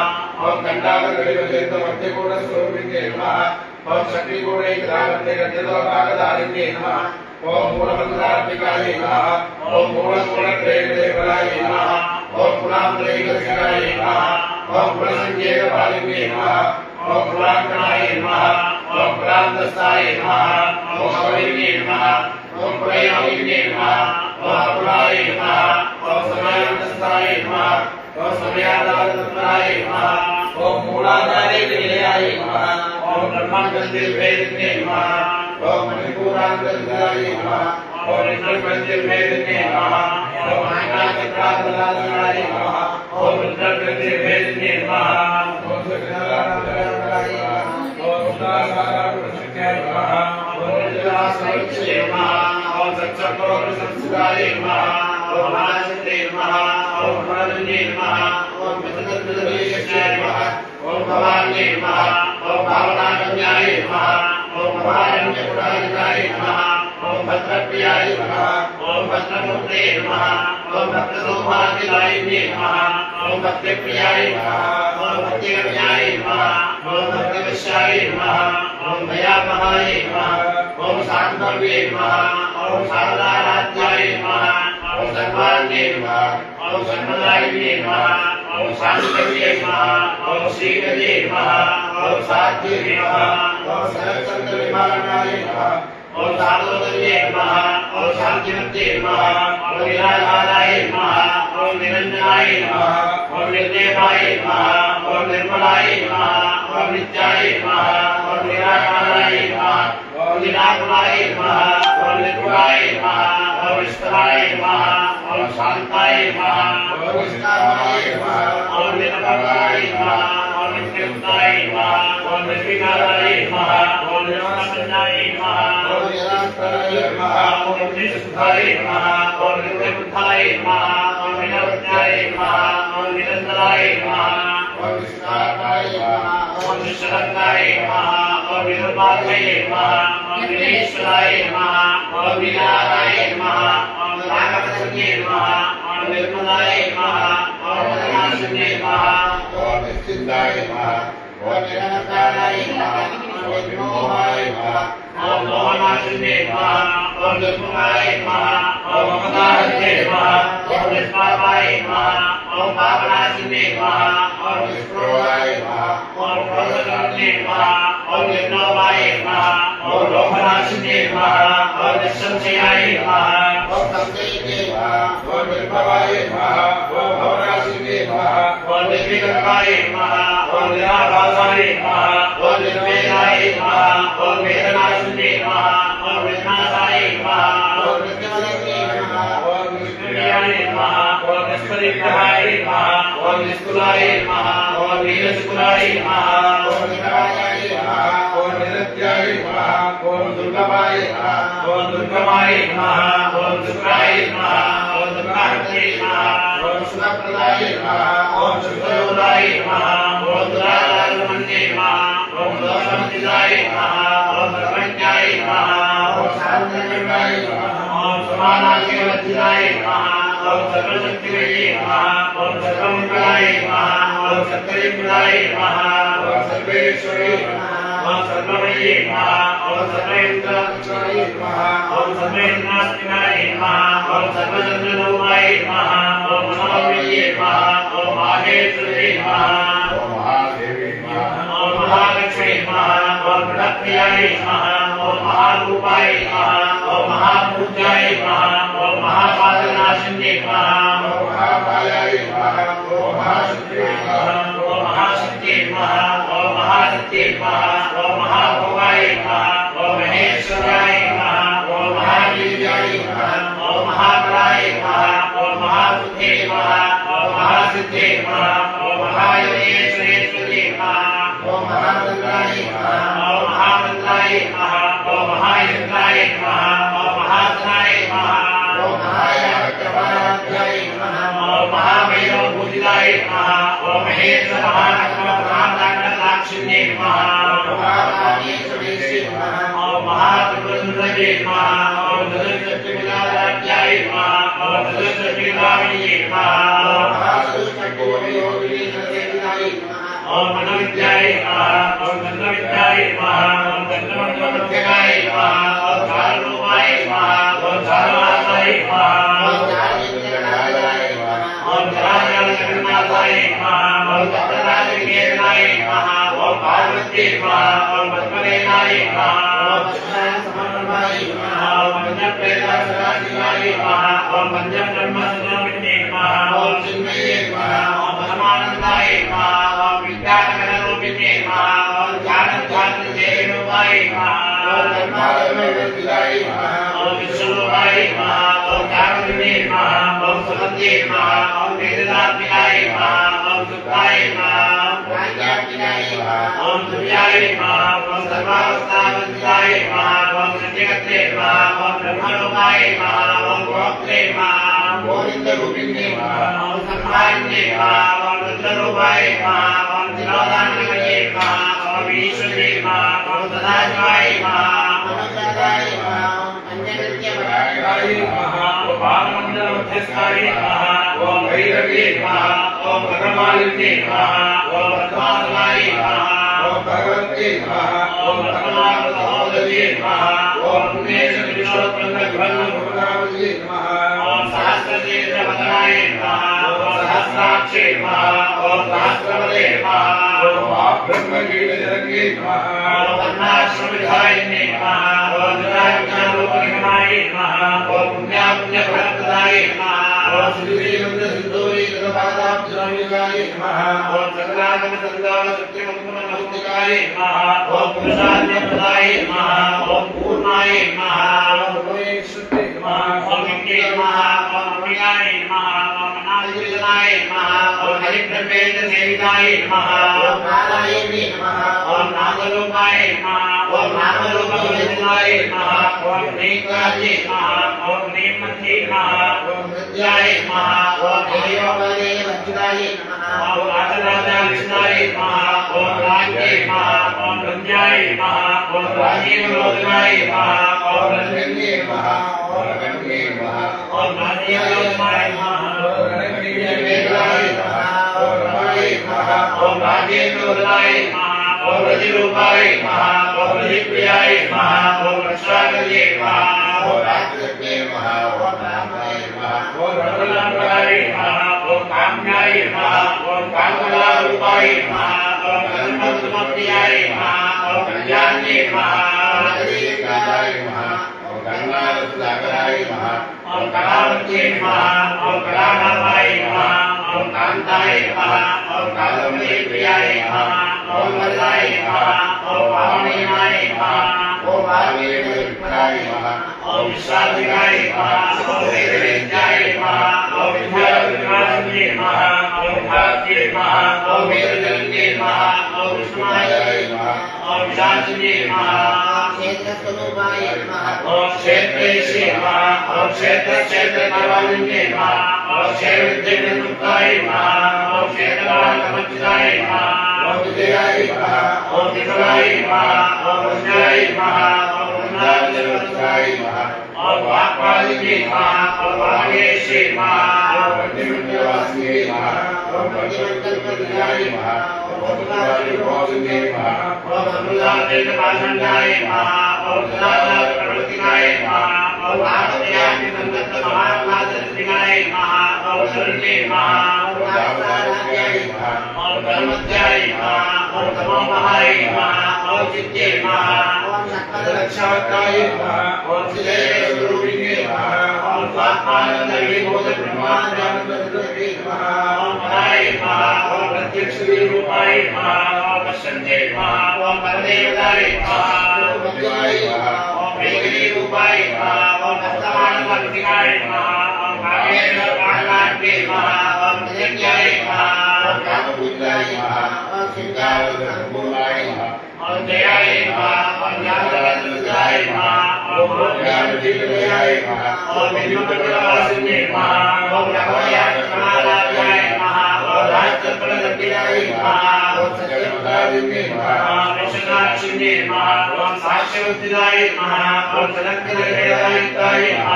ओम कण्डाकगणितमध्यगूढस्वरूपिणे नमः ओम शक्तिगूढैकदावत्यगजलोकागदारिण्ये नमः ओम मूलमन्त्रात्मिकाय नमः ओम मूलगुणत्रयदेवलाय नमः ओम पुराणत्रयगस्याय नमः ओम पुरसंज्ञेयपालिने नमः ओम पुराणगणाय नमः ओम पुराणदस्ताय नमः ओम अवैने नमः ओम प्रयामिने नमः ओम अपुराय नमः ओम समयानस्ताय नमः ओम समयादानस्ताय नमः ओम मूलाधारेय नमः ओम ब्रह्मांडस्थिरभेदिने नमः ओम मणिपुरांतराय नमः ओम रुद्रपंचभेदिने नमः ओम आकाशचक्रांतराय नमः ओम रुद्रपंचभेदिने नमः ओम सुखदाराय नमः ओम सुदासाराय नमः ओम रुद्रासवक्षे नमः ओम सत्संगोपसंस्कृताय नमः ओम आनंदे नमः ओम प्रणन्ये नमः ओम पितृतत्वदेशे नमः ओम भवान्ये नमः ओम भावनागम्याय नमः ओम भवान्यपुराणिकाय नमः ओम भद्रप्रियाय नमः ओम भद्रमूर्ते नमः ओम भद्रसौभाग्यदायिने नमः ओम भक्तिप्रियाय नमः ओम भक्तिगम्याय नमः ओम भक्तिविश्याय नमः ओम दयामहाय नमः ओम शांतव्ये नमः ओम शारदाराध्याय नमः ओम सर्वाण्ये नमः ओम सर्वदायिने नमः ओम शांतव्ये नमः ओम श्रीगते नमः ओम साध्ये नमः ओम सरस्वतीविमानाय नमः ओम साधोदये नमः ओम शांतिमते नमः ओम निराधाराय नमः ओम निरंजनाय नमः ओम निर्देवाय नमः ओम निर्मलाय नमः ओम नित्याय नमः ओम निराकाराय नमः ओम निराकुलाय नमः ओम निर्गुणाय नमः ओम विष्णुराय नमः ओम शांताय नमः ओम विष्णाय नमः ओम निरपराय नमः ओम नित्युक्ताय नमः ओम निर्विकाराय नमः ओम निर्वासनाय नमः ओम निराकाराय नमः ओम निष्ठाय नमः ओम निर्विबुद्धाय नमः ओम निरवत्याय नमः ओम निरंतराय नमः ओम विष्णाय नमः ओम निश्चलकाय नमः ओम निर्वाचाय नमः ओम निरीश्वराय नमः ओम विनाराय नमः ओम रागवसन्ये नमः ओम निर्मलाय नमः ओम मदनाशन्ये नमः ओम निश्चिन्ताय नमः ओम निरंकाराय नमः ओम विमोहाय नमः ओम मोहनाशन्ये नमः ओम दुर्मुखाय नमः ओम ममताहते नमः ओम निष्पापाय नमः ओम पापनाशिने नमः ओम निष्क्रोधाय नमः ओम क्रोधकर्णे नमः ओम निर्लोभाय नमः ओम लोभनाशिने नमः ओम निस्संशयाय नमः ओम संशयिने नमः ओम निर्भवाय नमः ओम भवनाशिने नमः ओम निर्विकल्पाय नमः ओम निराभासाय नमः ओम निर्वेदाय नमः ओम वेदनाशिने नमः ओम विघ्नाशाय नमः ओम नित्यवदने नमः ओम निष्क्रियाय नमः ओम निष्परिग्रहाय नमः ओम निष्कुलाय नमः ओम वीरशुकुलाय नमः ओम निरायाय नमः ओम निरत्याय नमः ओम दुर्गमाय नमः ओम दुर्गमाय नमः ओम दुर्गाय नमः ओम दुर्गाहते नमः ओम सुखप्रदाय नमः ओम सुखयोदाय नमः ओम दुराचारमन्ये नमः ओम दोषमतिदाय नमः ओम सर्वज्ञाय नमः ओम शान्तनिर्णाय नमः ओम समानाधिपतिदाय नमः ओम सर्वशक्तिमये नमः ओम सर्वमङ्गलाय नमः ओम सत्यनिर्मलाय नमः ओम सर्वेश्वरे नमः ओम सर्वमये नमः ओम सर्वेन्द्राय नमः ओम सर्वेन्द्रास्मिनाय नमः ओम सर्वचन्द्रलोकाय नमः ओम महावीर्ये नमः ओम माहेश्वरे नमः ओम महादेवे नमः ओम महालक्ष्मी नमः ओम प्रणप्रियाय नमः ओम महारूपाय नमः ओम महापूज्याय नमः ओम महापादनाशिने नमः ओम महामायाय नमः ओम महाशक्तिये नमः ओम महाशक्तिये नमः ओम महाशक्तिये नमः ओम महाभोगाय नमः ओम महेश्वराय नमः ओम महावीर्याय नमः ओम महाबलाय नमः ओम महाबुद्धे नमः ओम महासिद्धे नमः ओम महायोगेश्वरेश्वरे नमः ओम महामंगलाय नमः ओम महामंगलाय नमः ओम महायंत्राय नमः ओम महासनाय नमः ओम महायागप्रभाराध्याय नमः ओम महामेरोभूतिदाय नमः ओम महेश्वर महानक्मप्रधानदाक्षिण्ये नमः ओम महाकामेश्वरेश्वरे नमः ओम महात्रिपुरसुन्दरे नमः ओम जगज्जगन्नाथाध्याय नमः ओम जगज्जगन्नाथाय नमः ओम महासुष्टकोवियोगिनीश्वरेश्वराय नमः ओम मनोविद्याय नमः ओम तन्त्रविद्याय नमः ओम तन्त्रमन्त्रमध्यगाय नमः ओम चारुरूपाय नमः ओम चारुवासाय नमः ओम चारुविद्यानाथाय नमः ओम चारुजगन्नाथाय नमः ओम तत्राजकेतनाय नमः ओम पार्वत्यै नमः ओम पद्मनेनाय नमः ओम कृष्णासमन्वयाय नमः ओम पञ्चप्रेतासराधिकाय नमः ओम पञ्चब्रह्मसुनामिने नमः ओम चिन्मये नमः ओम परमानन्दाय नमः ओम विद्यानगररूपिणे नमः ओम ज्ञानध्यात्मदेवरूपाय नमः ओम धर्माधर्मविदाय नमः ओम विश्वरूपाय नमः ओम ज्ञानविदे नमः ओम सुगन्धे नमः ओम वेदनात्मिकाय नमः ओम दुःखाय नमः ओम प्राज्ञात्मिकाय नमः ओम दिव्याय नमः ओम सर्वावस्थावन्दिताय नमः ओम सत्यगते नमः ओम ब्रह्मलोकाय नमः ओम गोप्त्रे नमः ओम गोविन्दरूपिणे नमः ओम सम्मानिने नमः ओम रुद्ररूपाय नमः ओम तिलोदानमये नमः ओम ईश्वरे नमः ओम सदाशिवाय नमः ओम सदाय नमः ओम पंचकृत्यवराय नमः ओम बालमण्डलमध्यस्थाय नमः ओम भैरवे नमः ओम भगवानिने नमः ओम पद्मासनाय नमः ओम भगवते नमः ओम पद्मावतोदये नमः ओम पुण्येशविश्वोत्पन्नविभन्नभुवनावये नमः ओम सहस्रनेत्रवदनाय नमः ओम सहस्राक्षे नमः ओम सहस्रवदे नमः ओम ब्रह्मकीटजनके नमः ओम पद्माश्रविधायिने नमः ओम जटायुज्ञानरूपनिगमाय नमः ओम पुण्यापुण्यफलप्रदाय नमः ओम श्रीमन्त्रसिन्धूरीकृतपादाब्जनाय नमः ओम सकलागमसन्दानसत्यमङ्गलमौक्तिकाय नमः ओम पुरुषार्थप्रदाय नमः ओम पूर्णाय नमः ओम भुवनेश्वरे नमः ओम गङ्गे नमः ओम रमणीयाय नमः ओम अनादिविजनाय नमः ओम हरिब्रह्मेन्द्रसेविताय नमः ओम नारायणे नमः ओम नामरूपाय नमः ओम नामरूपविजनाय नमः ओम नेत्राय नमः ओम नेममध्ये नमः ओम हृदयाय नमः ओम देववदे वज्राय नमः ओम राजराजाय नमः ओम राज्ये नमः ओम रञ्जाय नमः ओम राजीवलोचनाय नमः ओम रञ्जन्ये नमः ओम रण्ये नमः ओम राजीवलोचनाय नमः ओम रण्यवेदाय नमः ओम रमाय नमः ओम राजेन्द्रवदनाय नमः ओम रतिरूपाय नमः ओम रतिप्रियाय नमः ओम रक्षाकर्ये नमः ओम राजशक्ति नमः ओम रामाय नमः ओम रघुनाथाय नमः ओम काम्याय नमः ओम कामकलारूपाय नमः ओम करुणामूर्तियाय नमः ओम कल्याण्ये नमः कलिकालाय नमः ओम गंगारत्नाकराय नमः ओम कलावत्ये नमः ओम कलानाथाय नमः ओम कांताय नमः ओम कालमणिप्रियाय नमः ओम वरदाय नमः ओम वामनेयाय नमः ओम वामनेयाय नमः ओम विश्वाधिकाय नमः ओम वेदवेद्याय नमः ओम विद्याविद्वांसने नमः ओम विद्यार्थी नमः ओम वेदजनने नमः ओम विष्णुमाय नमः ओम विशांतिने नमः क्षेत्रस्वरूपाय नमः ओम क्षेत्रेशे नमः ओम क्षेत्रक्षेत्रपालने नमः ओम क्षेत्रविद्याविद्मुक्ताय नमः ओम क्षेत्रवानसमुचिताय नमः ओम विजयाय नमः ओम विपुलाय नमः ओम वज्राय नमः ओम वज्राय नमः ओम वाक्पालिने नमः ओम वागेशे नमः ओम वज्रमण्डलवासिने नमः ओम वज्रमण्डलपतियाय नमः ओम वज्रवासिने नमः ओम अमृतादेवपाषण्डाय नमः ओम सदाचारप्रवर्तिकाय नमः ओम आत्मयामिसंगतमहात्मादर्शिकाय नमः ओम शरण्ये नमः ओम दामोदराय नमः ओम धर्मध्याय नमः ओम तमोमहाय नमः ओम चित्ते नमः ओम सकल रक्षावताय नमः ओम स्वरूपिणे नमः ओम स्वात्मानन्दविभूतब्रह्मानन्दरूपिणे नमः ओम पराय नमः ओम प्रत्यक्षरूपाय नमः ओम पश्यन्ते नमः ओम परदेवताय नमः शिवाय नमः ओम वेदिरूपाय नमः ओम हस्तमानवर्तिकाय नमः ओम कामेश्वरपाणनाट्ये नमः ओम नित्याय नमः ओम कामपूजाय नमः ओम सिद्धार्थसम्पूर्णाय नमः ओम जयाय नमः ओम ज्ञानरत्नदाय नमः ओम ज्ञानदीपयाय नमः ओम विष्णुपतिवासिने नमः ओम रघुवंशनाथाय नमः ओम राजचक्रवर्तियाय नमः ओम सत्यवतारिणे नमः ओम विश्वनाथिने नमः ओम साक्ष्यवतिदाय नमः ओम जनकनिलयाय नमः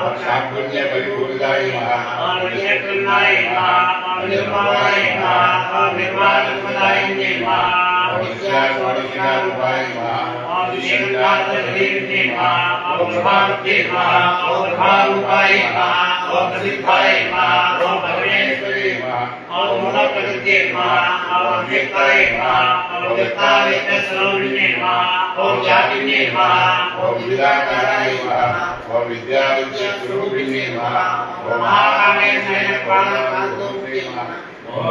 ओम शाकुण्य परिपूरिताय नमः ओम विजयकृष्णाय नमः ओम निर्मलाय नमः ओम निर्वाणपदाय नमः ओम विद्यास्वरूपाय नमः ओम विशेषनाथदेवने नमः ओम प्रभावते नमः ओम प्रभारूपाय नमः ओम प्रसिद्धाय नमः ओम परमेश्वरी नमः ओम गुणप्रकृते नमः ओम व्यक्ताय नमः ओम व्यक्तावेत्तस्वरूपिणे नमः ओम जातिने नमः ओम विद्याकाराय नमः ओम विद्याविद्यास्वरूपिणे नमः ओम महाकामेश्वराय नमः ओम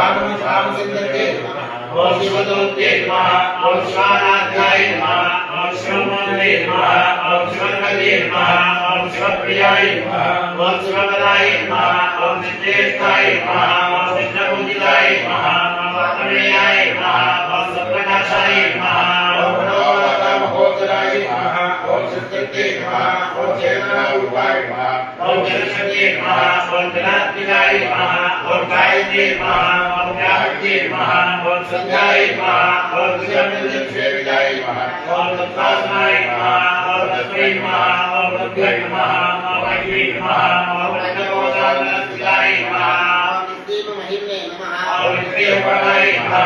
तथागतधर्मवेदभागवतसामसिद्धये नमः ओम शिवदूते नमः ओम शिवानाथाय नमः ओम शिवमन्वे नमः ओम शिवपदे नमः ओम शिवप्रियाय नमः ओम शिवपदाय नमः ओम सिद्धेष्ठाय नमः ओम सिद्धपूजिताय नमः ओम अतमेयाय नमः ओम सत्प्रकाशाय नमः ओम मनोरथमहोत्सराय नमः ओम सिद्धये नमः ओम चेतनारूपाय नमः ओम जनशक्ते नमः ओम जनात्मिकाय नमः ओम गायत्रे नमः ओम व्याहृते नमः ओम संध्याय नमः ओम सेविताय नमः ओम तत्वासनाय नमः ओम तस्मै नमः ओम तद्भ्यै नमः ओम अग्ने नमः ओम अग्निहोत्राय नमः ओम दीपमहिम्ने नमः ओम नित्ययोगाय नमः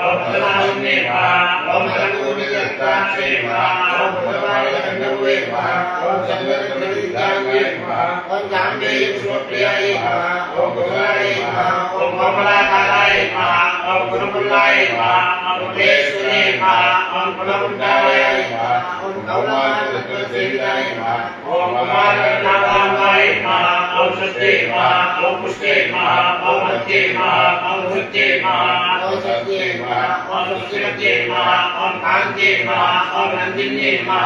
ओम तदाहुम्ने नमः ओम कर्पूरनिरक्ताक्षे नमः ओम भगवानकण्डवे नमः ओम चन्द्रकमलविद्याय नमः ओम जाम्बे विष्णुप्रियाय नमः ओम गुरुवाय नमः ओम कमलाकाराय नमः ओम गुरुकुलाय नमः ओम कुलेश्वरे नमः ओम कुलकुण्डाय नमः ओम गौमातृसेविताय नमः ओम कुमारनाथाय नमः ओम सत्ये नमः ओम पुष्टे नमः ओम हत्ये नमः ओम धृत्ये नमः ओम सत्ये नमः ओम सुष्टिमत्ये नमः ओम कान्ते नमः ओम नन्दिन्ये नमः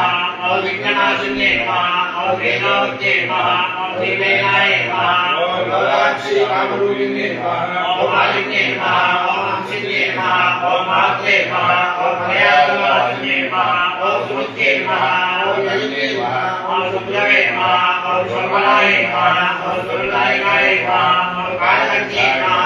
ओम विघ्ननाशिन्ये नमः ओम वेदावत्ये नमः ओम देवयाय नमः ओम गौराक्षी कामरूपिणे नमः ओम आदिन्ये नमः ओम अंशिन्ये नमः ओम मात्रे नमः ओम भयावनाशिन्ये नमः ओम सुमुत्ये नमः ओम नलिने नमः ओम सुप्रवे नमः ओम सर्वनाय नमः ओम सर्वदायकाय नमः ओम कालकर्त्ये नमः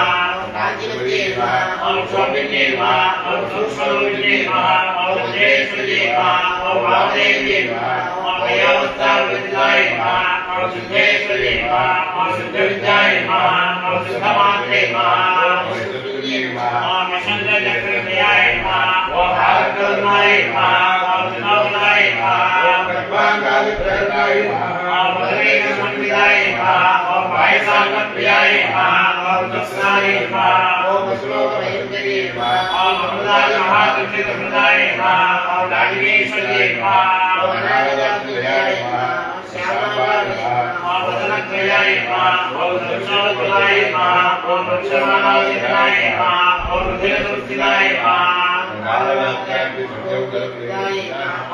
कांतिमत्ये नमः ओम शोभिन्ये नमः ओम सूक्ष्मरूपिणे नमः ओम जयेश्वर्ये नमः ओम वामदेव्ये नमः ओम भयावस्थाविद्याय नमः ओम सिद्धेश्वर्ये नमः ओम सिद्धविद्याय नमः ओम सिद्धमात्रे नमः ओम सिद्धपुण्ये नमः ओम यशंद्रचक्रवर्त्याय नमः ओम भारतकरुणाय नमः ओम विनोदनाय नमः ओम खड्वांगाय विप्रहरणाय नमः ओम भद्रेण समन्विताय नमः ओम वायसागप्रियाय नमः ओम दक्षिणाय नमः ओम श्लोकमहेन्द्रे नमः ओम अमृताय महाकृष्णप्रदाय नमः ओम राजवेश्वर्ये नमः ओम अनागताय नमः श्यामाय नमः ओम वदनत्रयाय नमः ओम दक्षिणाय नमः ओम दक्षिणाय नमः ओम रुधिरसंस्थिताय नमः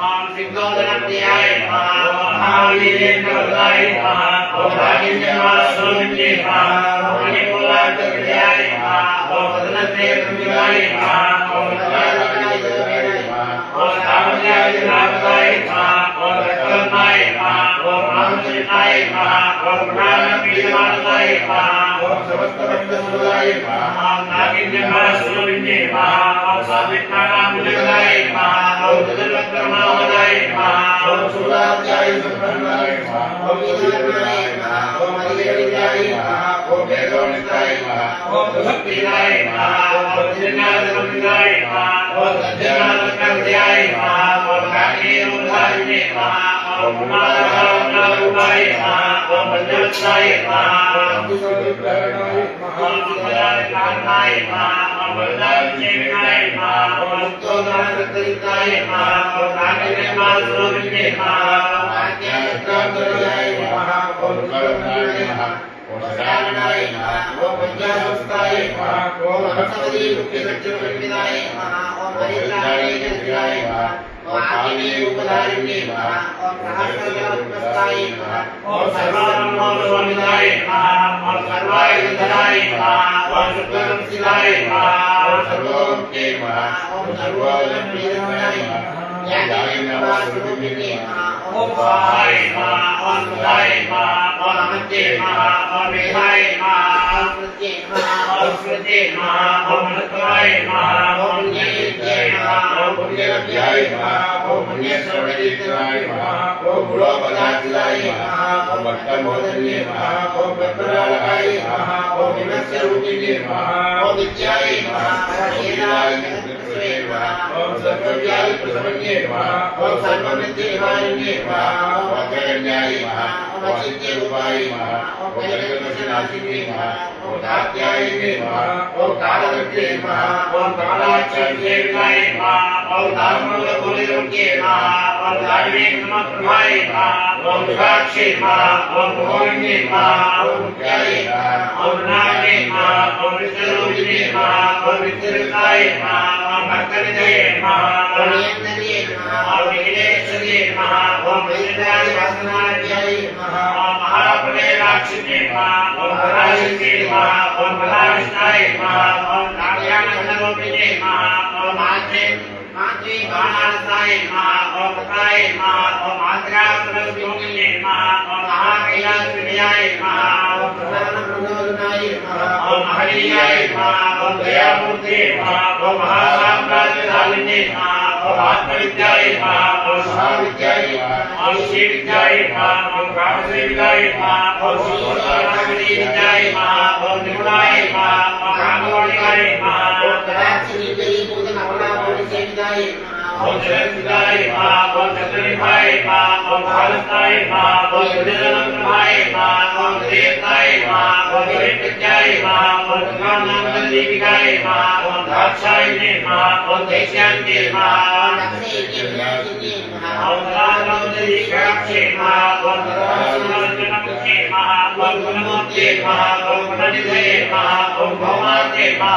ओम सिद्धोदनप्रियाय नमः ओम महावीरेन्द्रवदाय नमः ओम राजेन्द्रवासोमित्रे नमः ओम निकोलाचन्द्रयाय नमः ओम वदनत्रयप्रदाय नमः ओम रामजाय नामदाय नमः ओम रत्नाय नमः ओम रामचरिताय नमः ओम प्राणप्रियमानदाय नमः ओम समस्तभक्तसुहृदाय नमः ओम नागिन्यवासोमित्रे नमः ओम सावित्राणामुदयदाय नमः ओम जगद्वक्रमावदाय नमः ओम सुराध्याय संप्रहरणाय नमः ओम वीरवराय नमः ओम हरिहरियाय नमः ओम वेदोनिताय नमः ओम भक्तिदाय नमः ओम जिज्ञासुदाय नमः ओम जिज्ञासुदाय नमः ओम कामेरुदाय नमः ओम उमाधाय नमः ओम वज्रवत्साय नमः ओम विप्रहरणाय नमः ओम मंगलाय नमः ओम वरदाय नमः ओम मुक्तोदाय नमः ओम राजवेश्वर्ये नमः ज्ञानत्राय नमः ओम विप्रहरणाय नमः ओम श्यामाय नमः ओम विद्यासंस्थाय नमः ओम हंसवती मुख्यसचिवमण्डिताय नमः ओम हरिद्राय नमः ओम आदिदेवोपधारिणे नमः ओम सहस्रगणोपस्थाय नमः ओम सर्वानन्दस्वामिनाय नमः ओम सर्वायुधराय नमः ओम शुक्लवंशिनाय नमः ओम सर्वोमुखे नमः ओम सर्वोदनप्रियनाय नमः ज्ञानेन्द्रवासुरूपिणे नमः ओम स्वाहाय नमः ओम सुधाय नमः ओम अमृते नमः ओम मेधाय नमः ओम कृत्ये नमः ओम स्मृते नमः ओम नृत्याय नमः ओम पुण्यविद्याय नमः ओम पुण्यरत्याय नमः ओम पुण्यश्रवणकीर्तनाय नमः ओम गुणोपदार्थाय नमः ओम भक्तमोदन्ये नमः ओम भक्तरालकाय नमः ओम विमर्शरूपिणे नमः ओम विद्याय नमः ओम हेराय नमः ओम सर्वव्याधिप्रशमन्ये नमः ओम सर्ववृत्तिनिवारिणे नमः ओम अग्रगण्याय नमः ओम ओम अचिन्त्यरूपाय नमः ओम जगन्नाथनाशिने नमः ओम दात्यायने नमः ओम कालवृत्ते नमः ओम कालाक्षरसेविताय नमः ओम दामोदरपुरीरुके नमः ओम दार्वेकमप्रभाय नमः ओम साक्षी नमः ओम मोहिनी नमः ओम मुख्याय नमः ओम नागे नमः ओम विष्णुरूपिणे नमः ओम विद्युताय नमः ओम भक्तनिधये नमः ओम यज्ञनिधये नमः ओम विघ्नेश्वर्ये नमः ओम वैद्यनाथवासनाय नमः ओम महाप्रलयराक्षिणे नमः ओम पराशक्ति नमः ओम पराविष्टाय नमः ओम काव्यानघनरूपिणे नमः ओम मात्रे बाणासाय नमः ओम पताय नमः ओम मात्रासुरयोगिने नमः ओम महाकैलासविजयाय नमः ओम प्रधानप्रबोधनाय नमः ओम हरियाय नमः ओम दयामूर्ते नमः ओम महासाम्राज्यशालिने नमः ओम आत्मविद्याय नमः ओम महाविद्याय नमः ओम श्रीविद्याय नमः ओम कामसेविताय नमः ओम श्रीविद्याय नमः ओम निपुणाय नमः ओम रामगौड़िकाय नमः ओम कदाचिन्निधये पूजनवराभूषिताय नमः ओम जगद्विदाय नमः ओम चतुर्विभाय नमः ओम भारताय नमः ओम विजयनंदभाय नमः ओम देवताय नमः ओम विद्याय नमः ओम ज्ञानानंददीपिकाय नमः ओम दाक्षायणे नमः ओम देश्यांते नमः लक्ष्मीदेव्यासिने नमः ओम रामोदरीकाक्षे नमः ओम रामचंद्रमुखे नमः ओम गुणमूर्ते नमः ओम गुणनिधये नमः ओम भौमाते नमः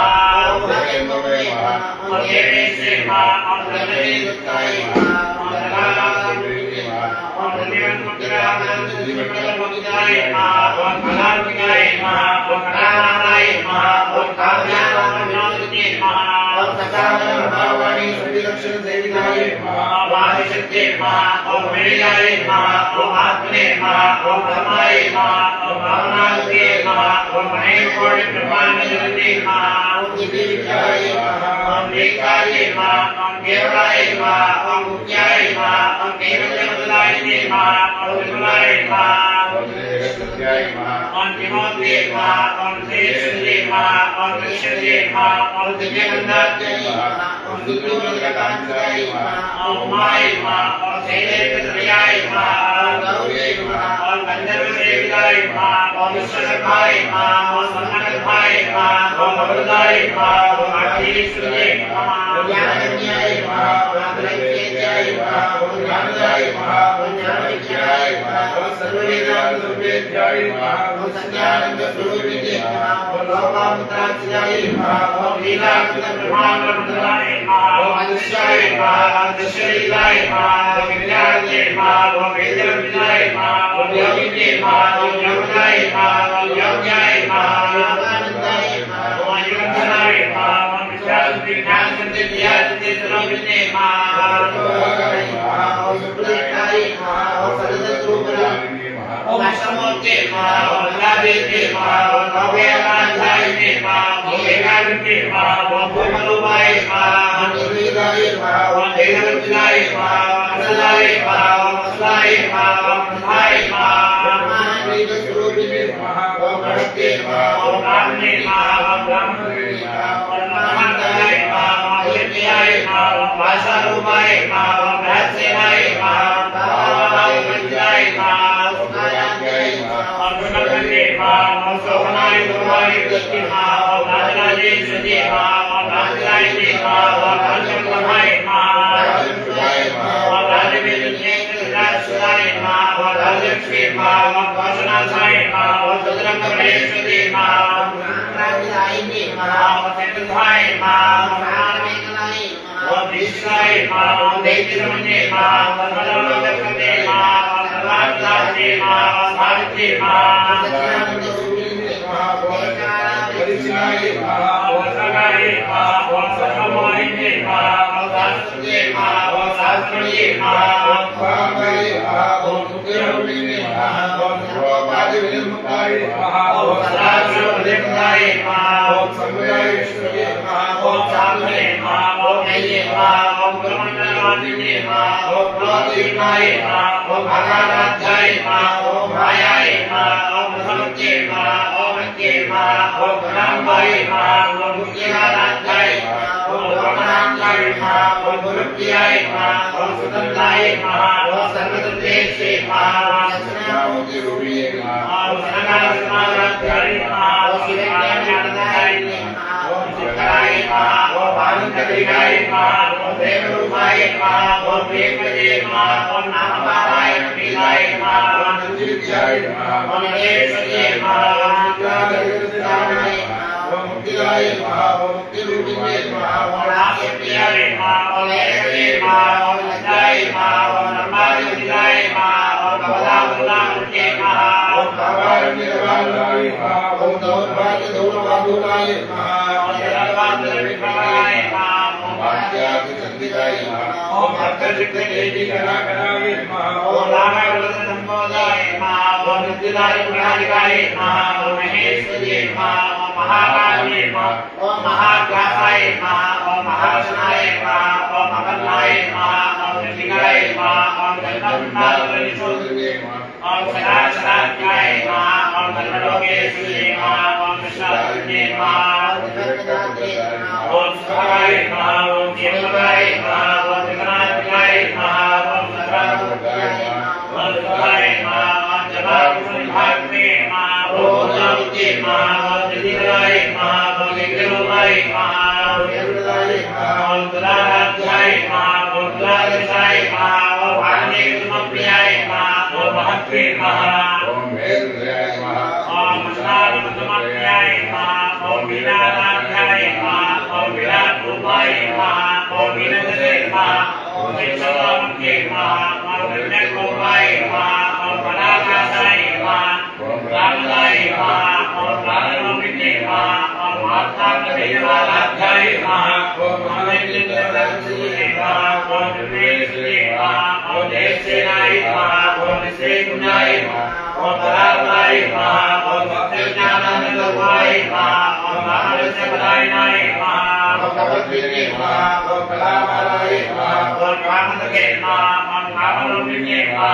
ओम भगवते नमः ओम देवेशे नमः ओम प्रदेशकाय नमः ओम रामारूपिणे नमः ओम धन्यवादमुद्रानंददीपिकाय नमः ओम कलारूपिकाय नमः ओम कलानाराय नमः ओम काव्यानामविनोदिने नमः ओम सकालमहावाणी सुविलक्षणसेविताय नमः ओम आदिशक्ते नमः ओम मेयाय नमः ओम आत्मने नमः ओम धर्माय नमः ओम भावनाते नमः ओम महेश्वरी ब्रह्मांडजगते नमः ओम दिव्यविद्याय नमः ओम देकाय नमः ओम केवलाय नमः ओम मुख्याय नमः ओम केवलदेवताय नमः ओम विमलाय नमः ओम जगन्नाथाय नमः ओम विमोदे नमः ओम श्रेष्ठे नमः ओम दृश्यते नमः ओम दिव्यगंधात्यै नमः ओम दिव्योदकांताय नमः ओम उमाय नमः ओम शैलेन्द्रयाय नमः ओम गौरी नमः ओम गंधर्वदेवाय नमः ओम विश्वकर्माय नमः ओम ब्रह्मकर्माय नमः ओम अमृताय नमः ओम अखिलेश्वराय नमः ओम ज्ञानज्ञाय नमः ओम अग्रज्ञाय नमः ओम ज्ञानदाय नमः ओम ज्ञानविद्याय नमः ओम सर्ववेदान्तवेद्याय नमः ओम सत्यानंद स्वरूपिणे नमः ओम लोकामृताय नमः ओम लीलाकृत ब्रह्मांडमंडलाय नमः ओम अदृश्याय नमः ओम दृश्यलीलाय नमः ओम विद्यार्थी नमः ओम वेदविद्याय नमः ओम योगिने नमः ओम योगाय नमः ओम योग्याय नमः ओम योगानंदाय नमः ओम योगधराय नमः ओम विद्यार्थी ज्ञानचंद्र ज्ञानचंद्र स्वरूपिणे नमः ओम सुप्रदाय नमः ओम सदसरूपराय ओम अष्टमूर्ते नमः ओम नादेते नमः ओम नवयनाथाय नमः ओम एकादशे नमः ओम भूमरूपाय नमः ओम निर्विदाय नमः ओम देववृत्ताय नमः ओम असदाय नमः ओम असदाय नमः ओम प्रधाय नमः ओम महावेद स्वरूपिणे नमः ओम भक्ते नमः ओम ब्राह्मणे नमः ओम ब्राह्मणे नमः ओम महांताय नमः ओम यज्ञाय नमः ओम भाषारूपाय नमः ओम रहस्यनाय नमः ओम भावाय पंचाय नमः ओम कायाय नमः ओम गुणपते नमः ओम शोभनाय गुरुवाय दृष्टि नमः ओम राजराजेश्वरी नमः ओम राजराय नमः ओम राजकुमाराय नमः ओम राजवेद नेत्रराजराय नमः ओम राजलक्ष्मी नमः ओम कौशनाथाय नमः ओम चंद्रमणेश्वरी नमः ओम राजराय नमः ओम चतुर्थाय नमः ओम रामेकलाय नमः ओम विष्णाय नमः ओम दैत्यमन्ये नमः ओम मनोलोकपते नमः ओम सर्वार्थाय नमः ओम सावित्री नमः ओम सच्चिदानंद स्वरूपिणे नमः ओम परिचिनाय नमः ओम सगाय नमः ओम सर्वमोहिने नमः ओम शास्त्रज्ञे नमः ओम शास्त्रीये नमः ओम स्वाहाय नमः ओम सुखरूपिणे नमः ओम सर्वपादिविमुक्ताय नमः ओम सदाशिवदेवताय नमः ओम संविदायेश्वरी नमः ओम साधुने नमः ओम नैये नमः ओम गुरुमंडलवासिने नमः ओम प्रोदीपाय नमः ओम आराध्याय नमः ओम मायाय नमः ओम समज्ञे नमः ओम अंके नमः ओम गुणांबाय नमः ओम गुज्ञाराध्याय नमः ओम लोकनाथाय नमः ओम गुरुप्रियाय नमः ओम सुतंताय नमः ओम सर्वतंत्रेशे नमः ओम सत्यामूर्ति रूपिणे नमः ओम सनकाराध्याय नमः ओम शिवज्ञानाध्याय नमः ओम चित्तराय नमः ओम आनंदविहाय नमः ओम देवरूपाय नमः ओम प्रेमजे नमः ओम नामपारायण पीलाय नमः ओम नंदिविद्याय नमः ओम नरेश्वरी नमः ओम नित्यानंदाय नमः ओम मुक्तिदाय नमः ओम मुक्तिरूपिणे नमः ओम रामप्रियाय नमः ओम ऐश्वर्ये नमः ओम लज्जाय नमः ओम नर्मादिविद्याय नमः ओम भवदावृतामृते नमः ओम भावारण्यवालाय नमः ओम दौर्भाग्यदौर्वादुलाय नमः ओम जलवान्तरविभवाय नमः ओम भाग्यादिसंविदाय नमः ओम भक्तचित्तदेवीकराकराय नमः ओम रामावृतसंबोधाय नमः ओम नित्यदाय गुणाधिकाय नमः ओम महेश्वर्ये नमः ओम महाकाल्ये नमः ओम महाग्रासाय नमः ओम महाशनाय नमः ओम अमरनाय नमः ओम ऋषिकाय नमः ओम जन्मवृन्दावनिशोधने नमः ओम सदाशिवाय नमः ओम धर्मलोकेश्वरी नमः ओम कृष्णाय नमः ओम सुखाय नमः ओम केवलाय नमः ओम त्रिगुणात्मकाय नमः ओम सर्वात्मकाय नमः ओम सुखाय नमः ओम जवाकुसुमभाग्ने नमः ओम जाविते नमः ओम जतिराय नमः ओम विग्रहाय नमः ओम वेदराय नमः ओम तुलाराध्याय नमः ओम तुलादशाय नमः ओम आनंदप्रियाय नमः ओम महत्वे नमः ओम वेदराय नमः ओम मन्दारमतमप्रियाय नमः ओम वीणानाध्याय नमः ओम विराट्रूपाय नमः ओम वीणधरे नमः ओम विश्वकर्मके नमः ओम विघ्नरूपाय नमः ओम पराकाशाय नमः ओम रामदाय नमः ओम रामरूपिणे नमः ओम मातामदेवाध्याय नमः ओम महावेन्द्रदर्शने नमः ओम दुर्वेशने नमः ओम देवसेनाय नमः ओम निश्चयगुणाय नमः ओम परात्माय नमः ओम भक्तज्ञानानन्दरूपाय नमः ओम महारसपरायणाय नमः ओम भगवद्गीते नमः ओम कलामालाय नमः ओम कामदके नमः ओम कामरूपिणे नमः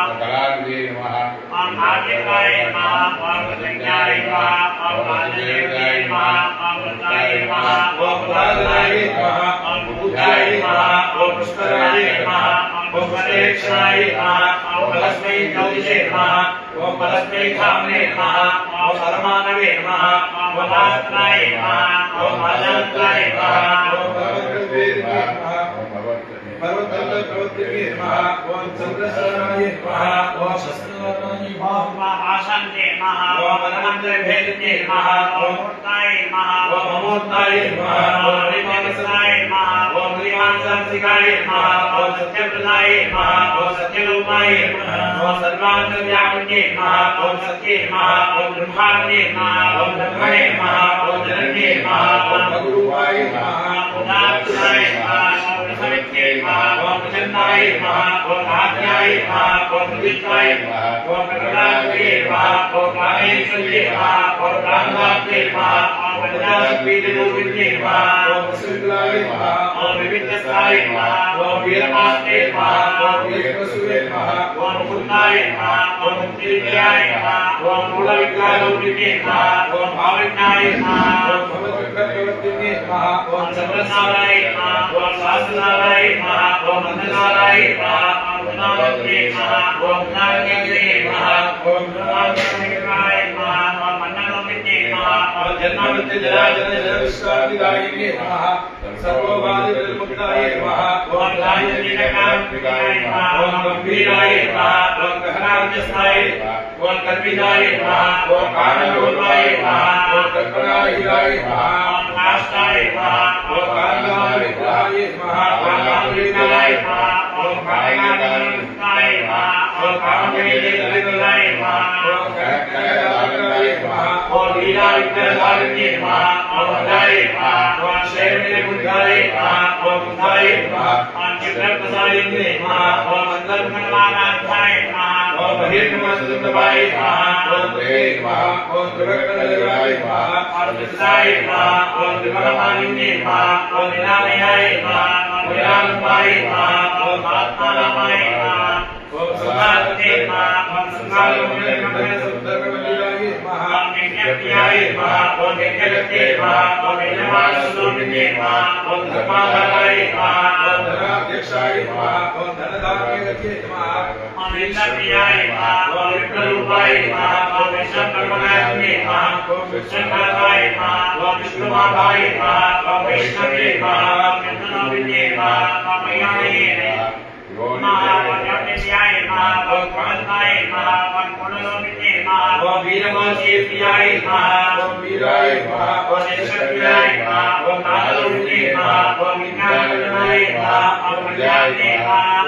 ओम कलानिधे नमः ओम आदित्याय नमः ओम प्रज्ञाय नमः ओम आदिदेवाय नमः वृत्ताय नमः ओम राजनाय नमः ओम पूज्याय नमः ओम पुष्कराय नमः ओम परेक्षाय नमः ओम लक्ष्मी ज्योतिषे नमः ओम लक्ष्मी धामने नमः ओम परमानवे नमः ओम आत्माय नमः ओम अनंताय नमः ओम भगवते नमः पर्वतल प्रवृत्ति नमः ओम चंद्रशरणाय नमः ओम शस्त्रवर्णाय नमः आशान्ते नमः ओम अनंत भेदने नमः ओम मूर्ताय नमः ओम अमूर्ताय नमः ओम निमानसाय नमः ओम निमानसाय नमः ओम सत्यप्रदाय नमः ओम सत्यरूपाय नमः ओम सर्वान्तर्यामिने नमः ओम सत्ये नमः ओम ब्रह्माण्डे नमः ओम ब्रह्मणे नमः ओम जनन्ये नमः ओम भगरूपाय नमः ओम नाथाय नमः सवित्रे नमः ओम प्रचन्नाय नमः ओम आज्ञाय नमः ओम विद्याय नमः ओम प्रकटाय नमः ओम प्राणेश्वरे नमः ओम प्राणनाथे नमः ओम प्रजापतिरूपिणे नमः ओम सुंदराय नमः ओम विविधस्ताय नमः ओम वीरमास्ते नमः ओम वीरवसुवे नमः ओम पुन्नाय नमः ओम त्रिव्याय नमः ओम मूलविकारोपिणे नमः ओम भावज्ञाय नमः ओम भवद्विक्रमवर्तिने नमः ओम चंद्रनाराय नमः ओम शास्त्रनाराय नमः ओम नंदनाराय नमः ओम नारायणे नमः ओम नारायणे नमः ओम ब्रह्माण्डनाय नमः ओम अन्नलोकिने नमः ओम जन्मावृत्ति जराजन जगविश्वादिदायिने नमः सर्वोपाधिविमुक्ताय नमः ओम लायनीनकान्तिकाय नमः ओम गंभीराय नमः ओम गहनार्जस्ताय ओम कर्मिदाय नमः ओम कारणरूपाय नमः ओम कल्पनाहिताय नमः ओम काष्ठाय नमः ओम कारणनाय नमः ओम कामविनाय नमः ओम कामनाय नमः ओम कामवेदनाय नमः ओम कनकदाय नमः ओम लीलाविग्रहाय नमः ओम हराय नमः ओम शैवनिर्बुद्धाय नमः ओम बुद्धाय नमः ओम चित्रप्रसादिने नमः ओम अंतर्मनमानाथाय नमः ओम बहिर्मुखसुन्दराय नमः ओम त्रे नमः ओम त्रिवक्त्रदेवाय नमः ओम विद्याय नमः ओम त्रिभुवनाय नमः ओम निरामयाय नमः ओम निरालंबाय नमः ओम आत्मारामाय नमः ओम सुधाते नमः ओम संगालोकने संगालोकने सुंदरकमलिलाय नमः ओम विज्ञप्त्याय नमः ओम विज्ञप्ते नमः ओम विज्ञानस्वरूपिणे नमः ओम धर्माधाराय नमः ओम धनाध्यक्षाय नमः ओम धनधान्यगते नमः ओम विष्णुप्रियाय नमः ओम विष्णुरूपाय नमः ओम विष्णुकर्मणाय नमः ओम विष्णुकराय नमः ओम विष्णुमाभाय नमः ओम वैष्णवे नमः ओम विष्णुनोपिते नमः ओम मयाये नमः ओम ज्ञानेन्द्रियाय नमः ओम कान्ताय नमः ओम गुणलोपिते नमः ओम वीरमाशीर्याय नमः ओम वीराय नमः ओम निष्क्रियाय नमः ओम नादलोपिते नमः ओम विज्ञानकरणाय नमः ओम विज्ञाने नमः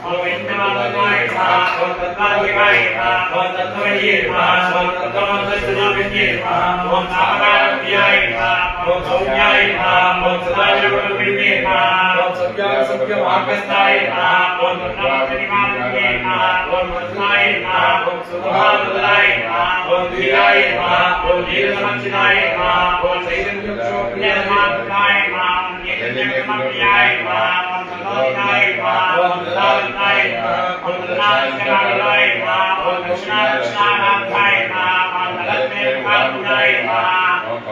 ओम इंद्रवादनाय नमः ओम तत्त्वाधिकाय नमः ओम तत्त्वमये नमः ओम तत्त्वमन्तस्वरूपिणे नमः ओम सामगारभ्याय नमः ओम सौम्याय नमः ओम सदाशिवरूपिणे नमः ओम सत्यवाक्यस्थाय नमः ओम तत्त्वनिमानये नमः ओम मत्नाय नमः ओम सुभावदाय नमः ओम धीराय नमः ओम धीरसमचिनाय नमः ओम चैतन्यक्षोभ्यमानाय नमः ओम चैतन्यक्षमप्रियाय नमः ओम सदाय नमः ओम ददाय नमः ओम ददाय नमः ओम दक्षिणानाथाय नमः ओम दलत्मेकाय नमः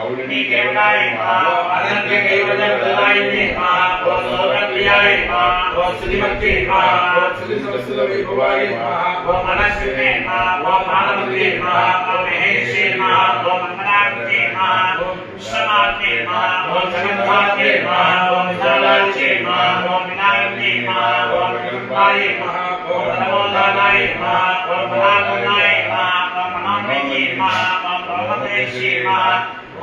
ओम केवलाय नमः अनंत केवलप्रदाय नमः ओम सौरभ्याय नमः ओम श्रीमती नमः ओम श्री सरस्वती भवाय नमः ओम मनस्विने नमः ओम मानवते नमः ओम महेशे नमः ओम मननाते नमः ओम विश्वनाथे नमः ओम जगन्नाथे नमः ओम विशालाचे नमः ओम विनायके नमः ओम विकृपाय नमः ओम नमोदानाय नमः ओम महागुणाय नमः ओम महामेये नमः ओम भगवतेशे नमः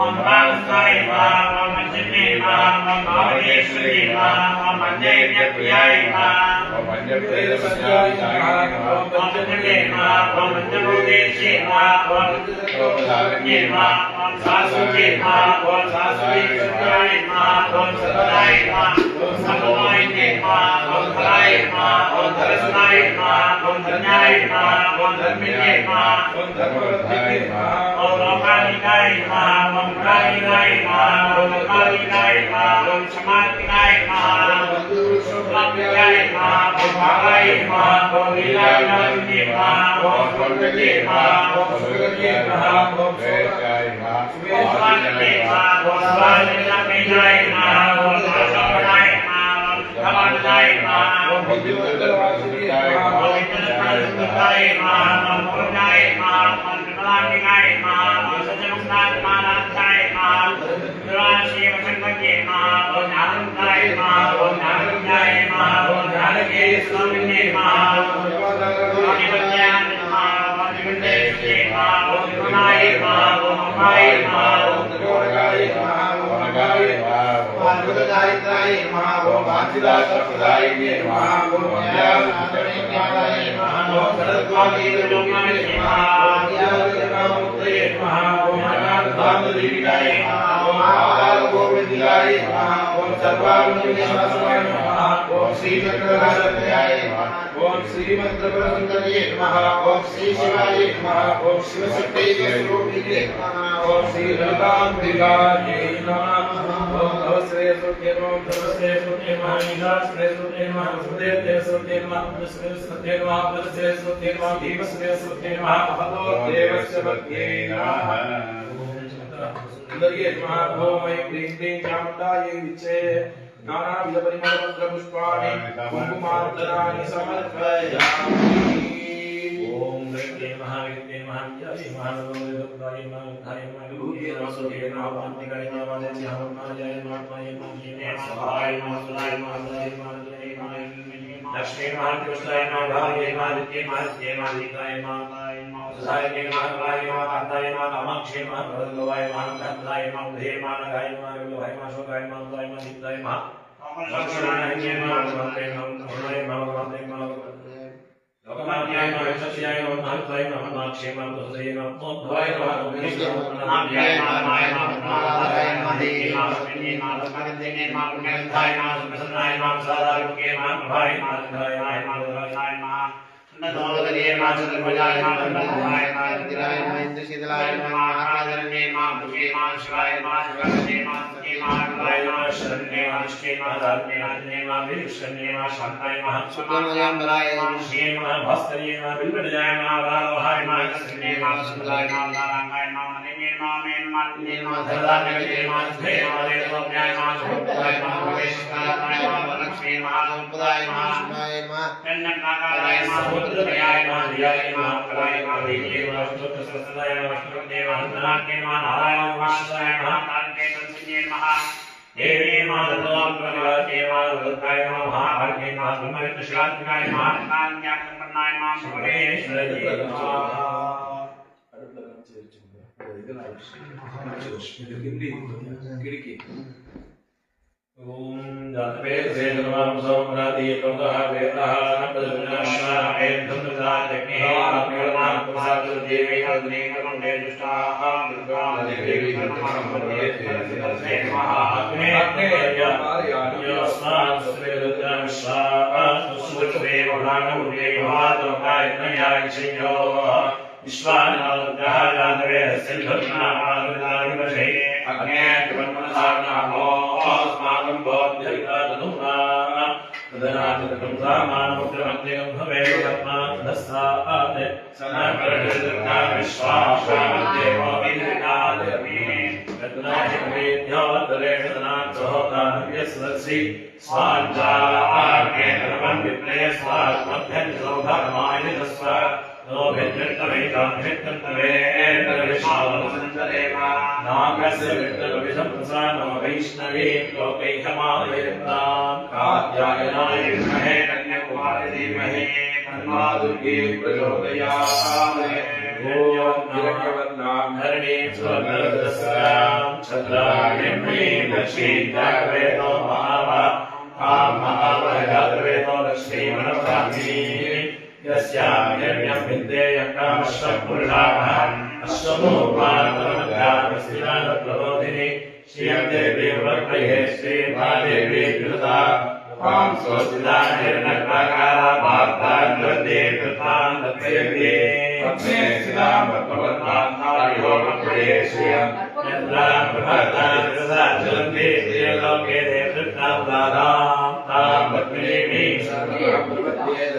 ओम रामसाय नमः ओम मंजने नमः ओम भावनेश्वरी नमः ओम मंजयप्रियाय नमः ओम अंजप्रेसत्याय नमः ओम पंचमले नमः ओम पंचभूतेशे नमः ओम तत्त्वधारणे नमः ओम शाश्वते नमः ओम शाश्वतेश्वराय नमः ओम सदाय नमः ओम समवाय नमः ओम धराय नमः ओम धरसनाय नमः ओम धन्याय नमः ओम धर्मिणे नमः ओम धर्मवर्धिने नमः ओम लोकाधिकाय नमः ओम गुणाधिकाय नमः ओम लोकाधिकाय नमः ओम क्षमाधिकाय नमः ओम बंधुसुप्राप्याय नमः ओम भागाय नमः ओम लीलाय नमः ओम प्रगटे नमः ओम सुगते नमः ओम सुवेशाय नमः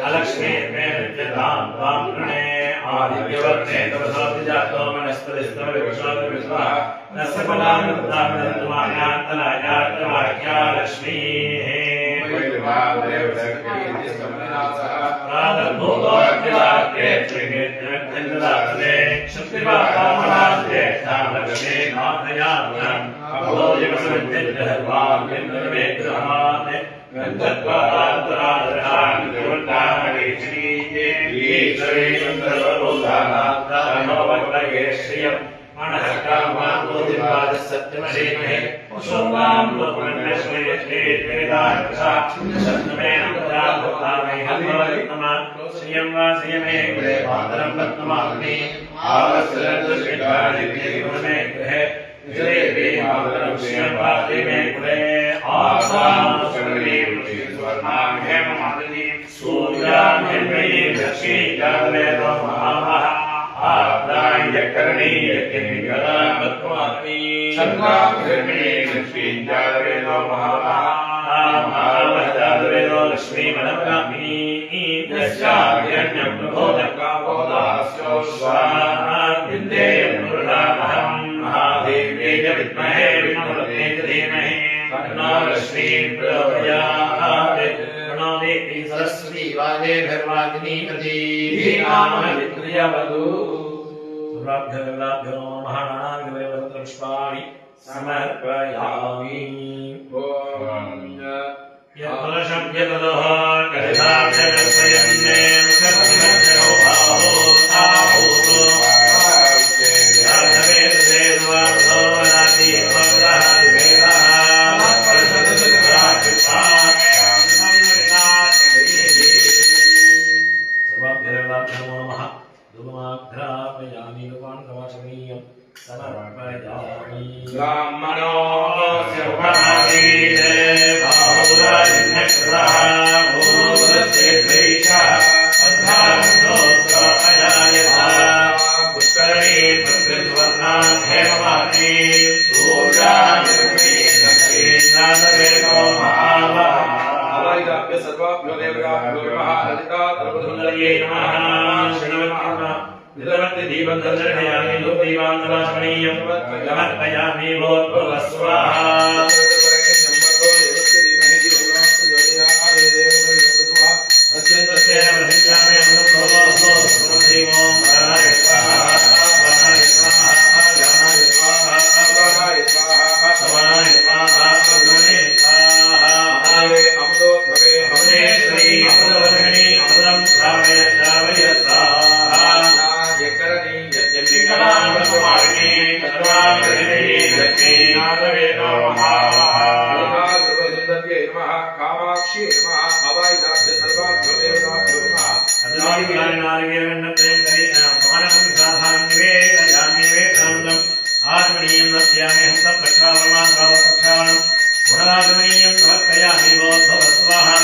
अलक्ष्मी आदित्यवर्णे तपसादिजातो मनस्तरिस्तमविश्वादिविश्वाः नस्तपदानन्दामिदन्तमान्यान्तनायान्तवाक्या लक्ष्मीः प्रातर्भूतोऽग्निवाक्ये त्रिगेत्रगन्धदात्रे शक्तिवातामनात्रे लक्ष्मी नाथयात्नम् अभोजमसमित्यर्वाग्निर्वेद्रहात् गन्धत्वान्तरादरहान् गुरुतामवेक्षणीये ईश्वरे सुन्दरबोधानात्तनोवक्लये श्रियम् मनः कामान्तोदिवादः सत्यमशीमहे पुष्पवां लोकमन्यश्वये वेदायसा सत्यमेन प्रजाभूतामे हरिमरित्तमा श्रियं वा श्रियमे गुरे पादरं पद्ममाग्नि आवस्त्रदुष्टिकारिणे गुणे गृहे जले मातरं श्रियं वा श्रियमे गुरे आसां शरणीं स्वर्णां हेममालिनीं सूर्यां हिरण्यीं लक्ष्मीं जातवेदो महामः आदायकरणीयकिङ्करा पद्मावती चन्द्राभिर्मणे लक्ष्मीं जातवेदो महामहावजातवेदो लक्ष्मी मनमगामिनी यस्याभिरण्यं प्रबोधकाबोधास्यो स्वाहान्विन्देयं पुरुषामहं महादेव्यै च विद्महे विष्णुपत्न्यै च धीमहि तन्नो लक्ष्मीं प्रचोदयात् प्रणो देवी सरस्वती वाजेभिर्वादिनी प्रतीनामविद्रियवधू सुराभ्यो महानानाविधपुष्पाणि समर्पयामि यत्पुरुषभ्यतदः कथिताभ्यकल्पयन्ने मुखर्तिमध्ययो भावो आहुतो राधवेदवेदवार्धो वदातीर्वग्रहादिवेदः सर्वाभ्यर्वाभ्यो नमः धूमाघ्रापयामि लोकान्कवासनीयं समर्पयामि ब्राह्मणोऽस्य उपहारीते बाहुराजन्यकृतः भूतस्य द्वैषः अध्यात्मोऽत्र अजायता पुष्करणी पुष्करसुवर्णां हेमवाणी सूर्यानिर्मणी लक्ष्मीनाथवेदो महावः अवायिदाभ्य सर्वाभ्यो देवताभ्यो नमः ललिता सुन्दर्यै नमः श्रीमन्नाथ निरवत्ति दीपं दर्शयामि धूपदीपान्तराश्मणीयं समर्पयामि भूर्भुवः स्वाहा अत्यन्तस्य प्रसिद्धामि अमृतोऽस्तु देवं प्राणाय स्वाहा प्राणाय स्वाहा ज्ञानाय स्वाहा प्राणाय स्वाहा समाय स्वाहा अग्ने स्वाहा अमृतोद्भवे अग्ने श्री अमृतवर्षिणी अमृतं श्रावय श्रावय स्वाहा यकरणी यज्ञविकलामृतमालिनी सर्वाभिर्मणी लक्ष्मीनाथवेदो महामः सुन्दर्यै नमः कामाक्षी नमः अवायिदाभ्य सर्वाभ्यो देवताभ्यो नमः आत्मनीयं नस्यामि हस्तं प्रक्षालनां गुणराजमनीयं समर्पयामि भूर्भुवः स्वाहा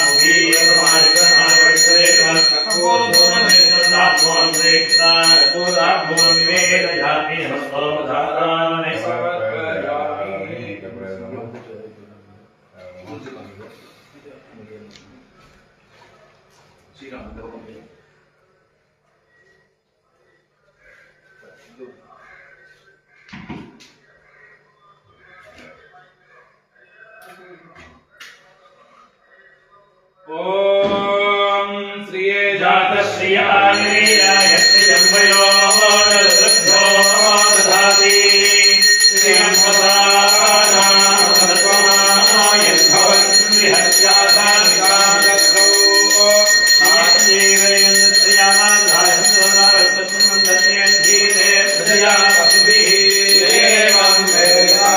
ओम श्रीये जातश्रियाय श्रियं वयो दलदृग्धो दधाति श्रियं वदानाय भवन् विहस्यासामिकादग्धो आजीवेन श्रियानाय हंसनारत्नमन्दतेन धीरे प्रजया पशुभिः एवं वेदा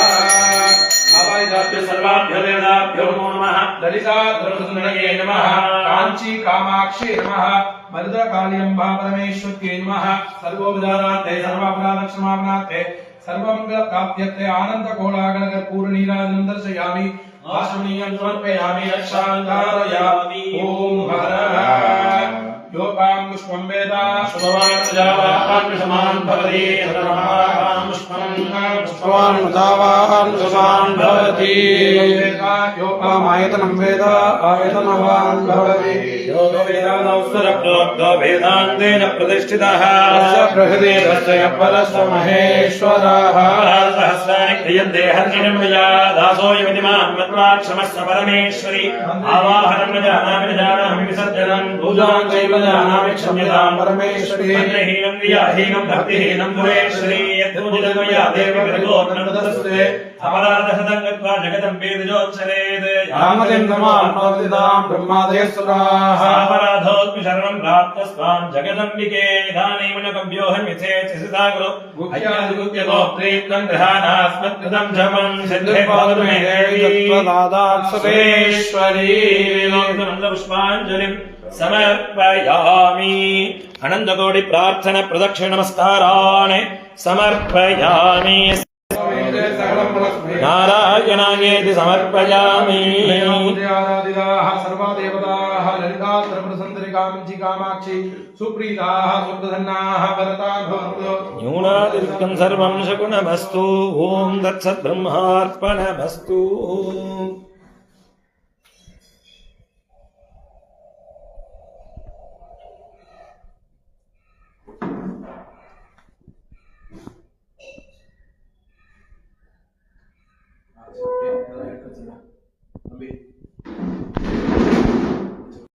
अवायिदाभ्य सर्वाभ्यो देवताभ्यो नमः ललिता सुन्दर्यै नमः कांची कामाक्षी नमः मरुदकालियम्बा परमेश्वर्यै नमः सर्वोपचारार्थे सर्वापराधक्षमापणार्थे सर्वमङ्गलप्राप्त्यर्थे आनन्दकोलागलकर्पूरनीराजनं दर्शयामि आश्रमणीयं समर्पयामि रक्षां धारयामि ॐ हर योपां पुष्पं वेद पुष्पवान् जावान् विषमान् भवति तदनमान् पुष्पवान् मुदावान् सुमान् भवति योपामायतनं वेद आयतनवान् भवति योगवेदान्तौ वेदान्तेन प्रतिष्ठितः प्रहृदेवस्य परस्य महेश्वरः सहस्राणि क्रियन्ते हर्षिणं मया दासोऽयमिति मां मत्वा क्षमस्व परमेश्वरि आवाहनं न जानामि विसर्जनं पूजां चैव जानामि क्षम्यतां परमेश्वरि मन्त्रहीनं क्रियाहीनं भक्तिहीनं पुरेश्वरि यत्पूजितं मया देवि प्रगोत्नमतस्ते अपराधहतं गत्वा जगतं वेदजोत्सरेत् यामतिं समाप्नोदितां ब्रह्मादयसुराः अपराधोऽस्मि शरणं प्राप्तस्त्वां जगदम्बिके इदानीमुनकव्योऽहं यथेति सितागुरु गुह्यादिगुह्यतो प्रीतं गृहाणास्मत्कृतं धर्मं सिद्धे भवतु मे देवी सुरेश्वरी पुष्पाञ्जलिं समर्पयामि अनन्तकोटि प्रार्थना प्रदक्षिण नमस्कारान् समर्पयामि नारायणायेति समर्पयामि आराधिताः सर्वा देवताः ललिता त्रिपुरसुन्दरी काञ्ची कामाक्षी सुप्रीताः सुप्रसन्नाः वरदाः भवन्तु न्यूनादिकं सर्वं शकुनमस्तु ॐ तत्सद्ब्रह्मार्पणमस्तु Ambil.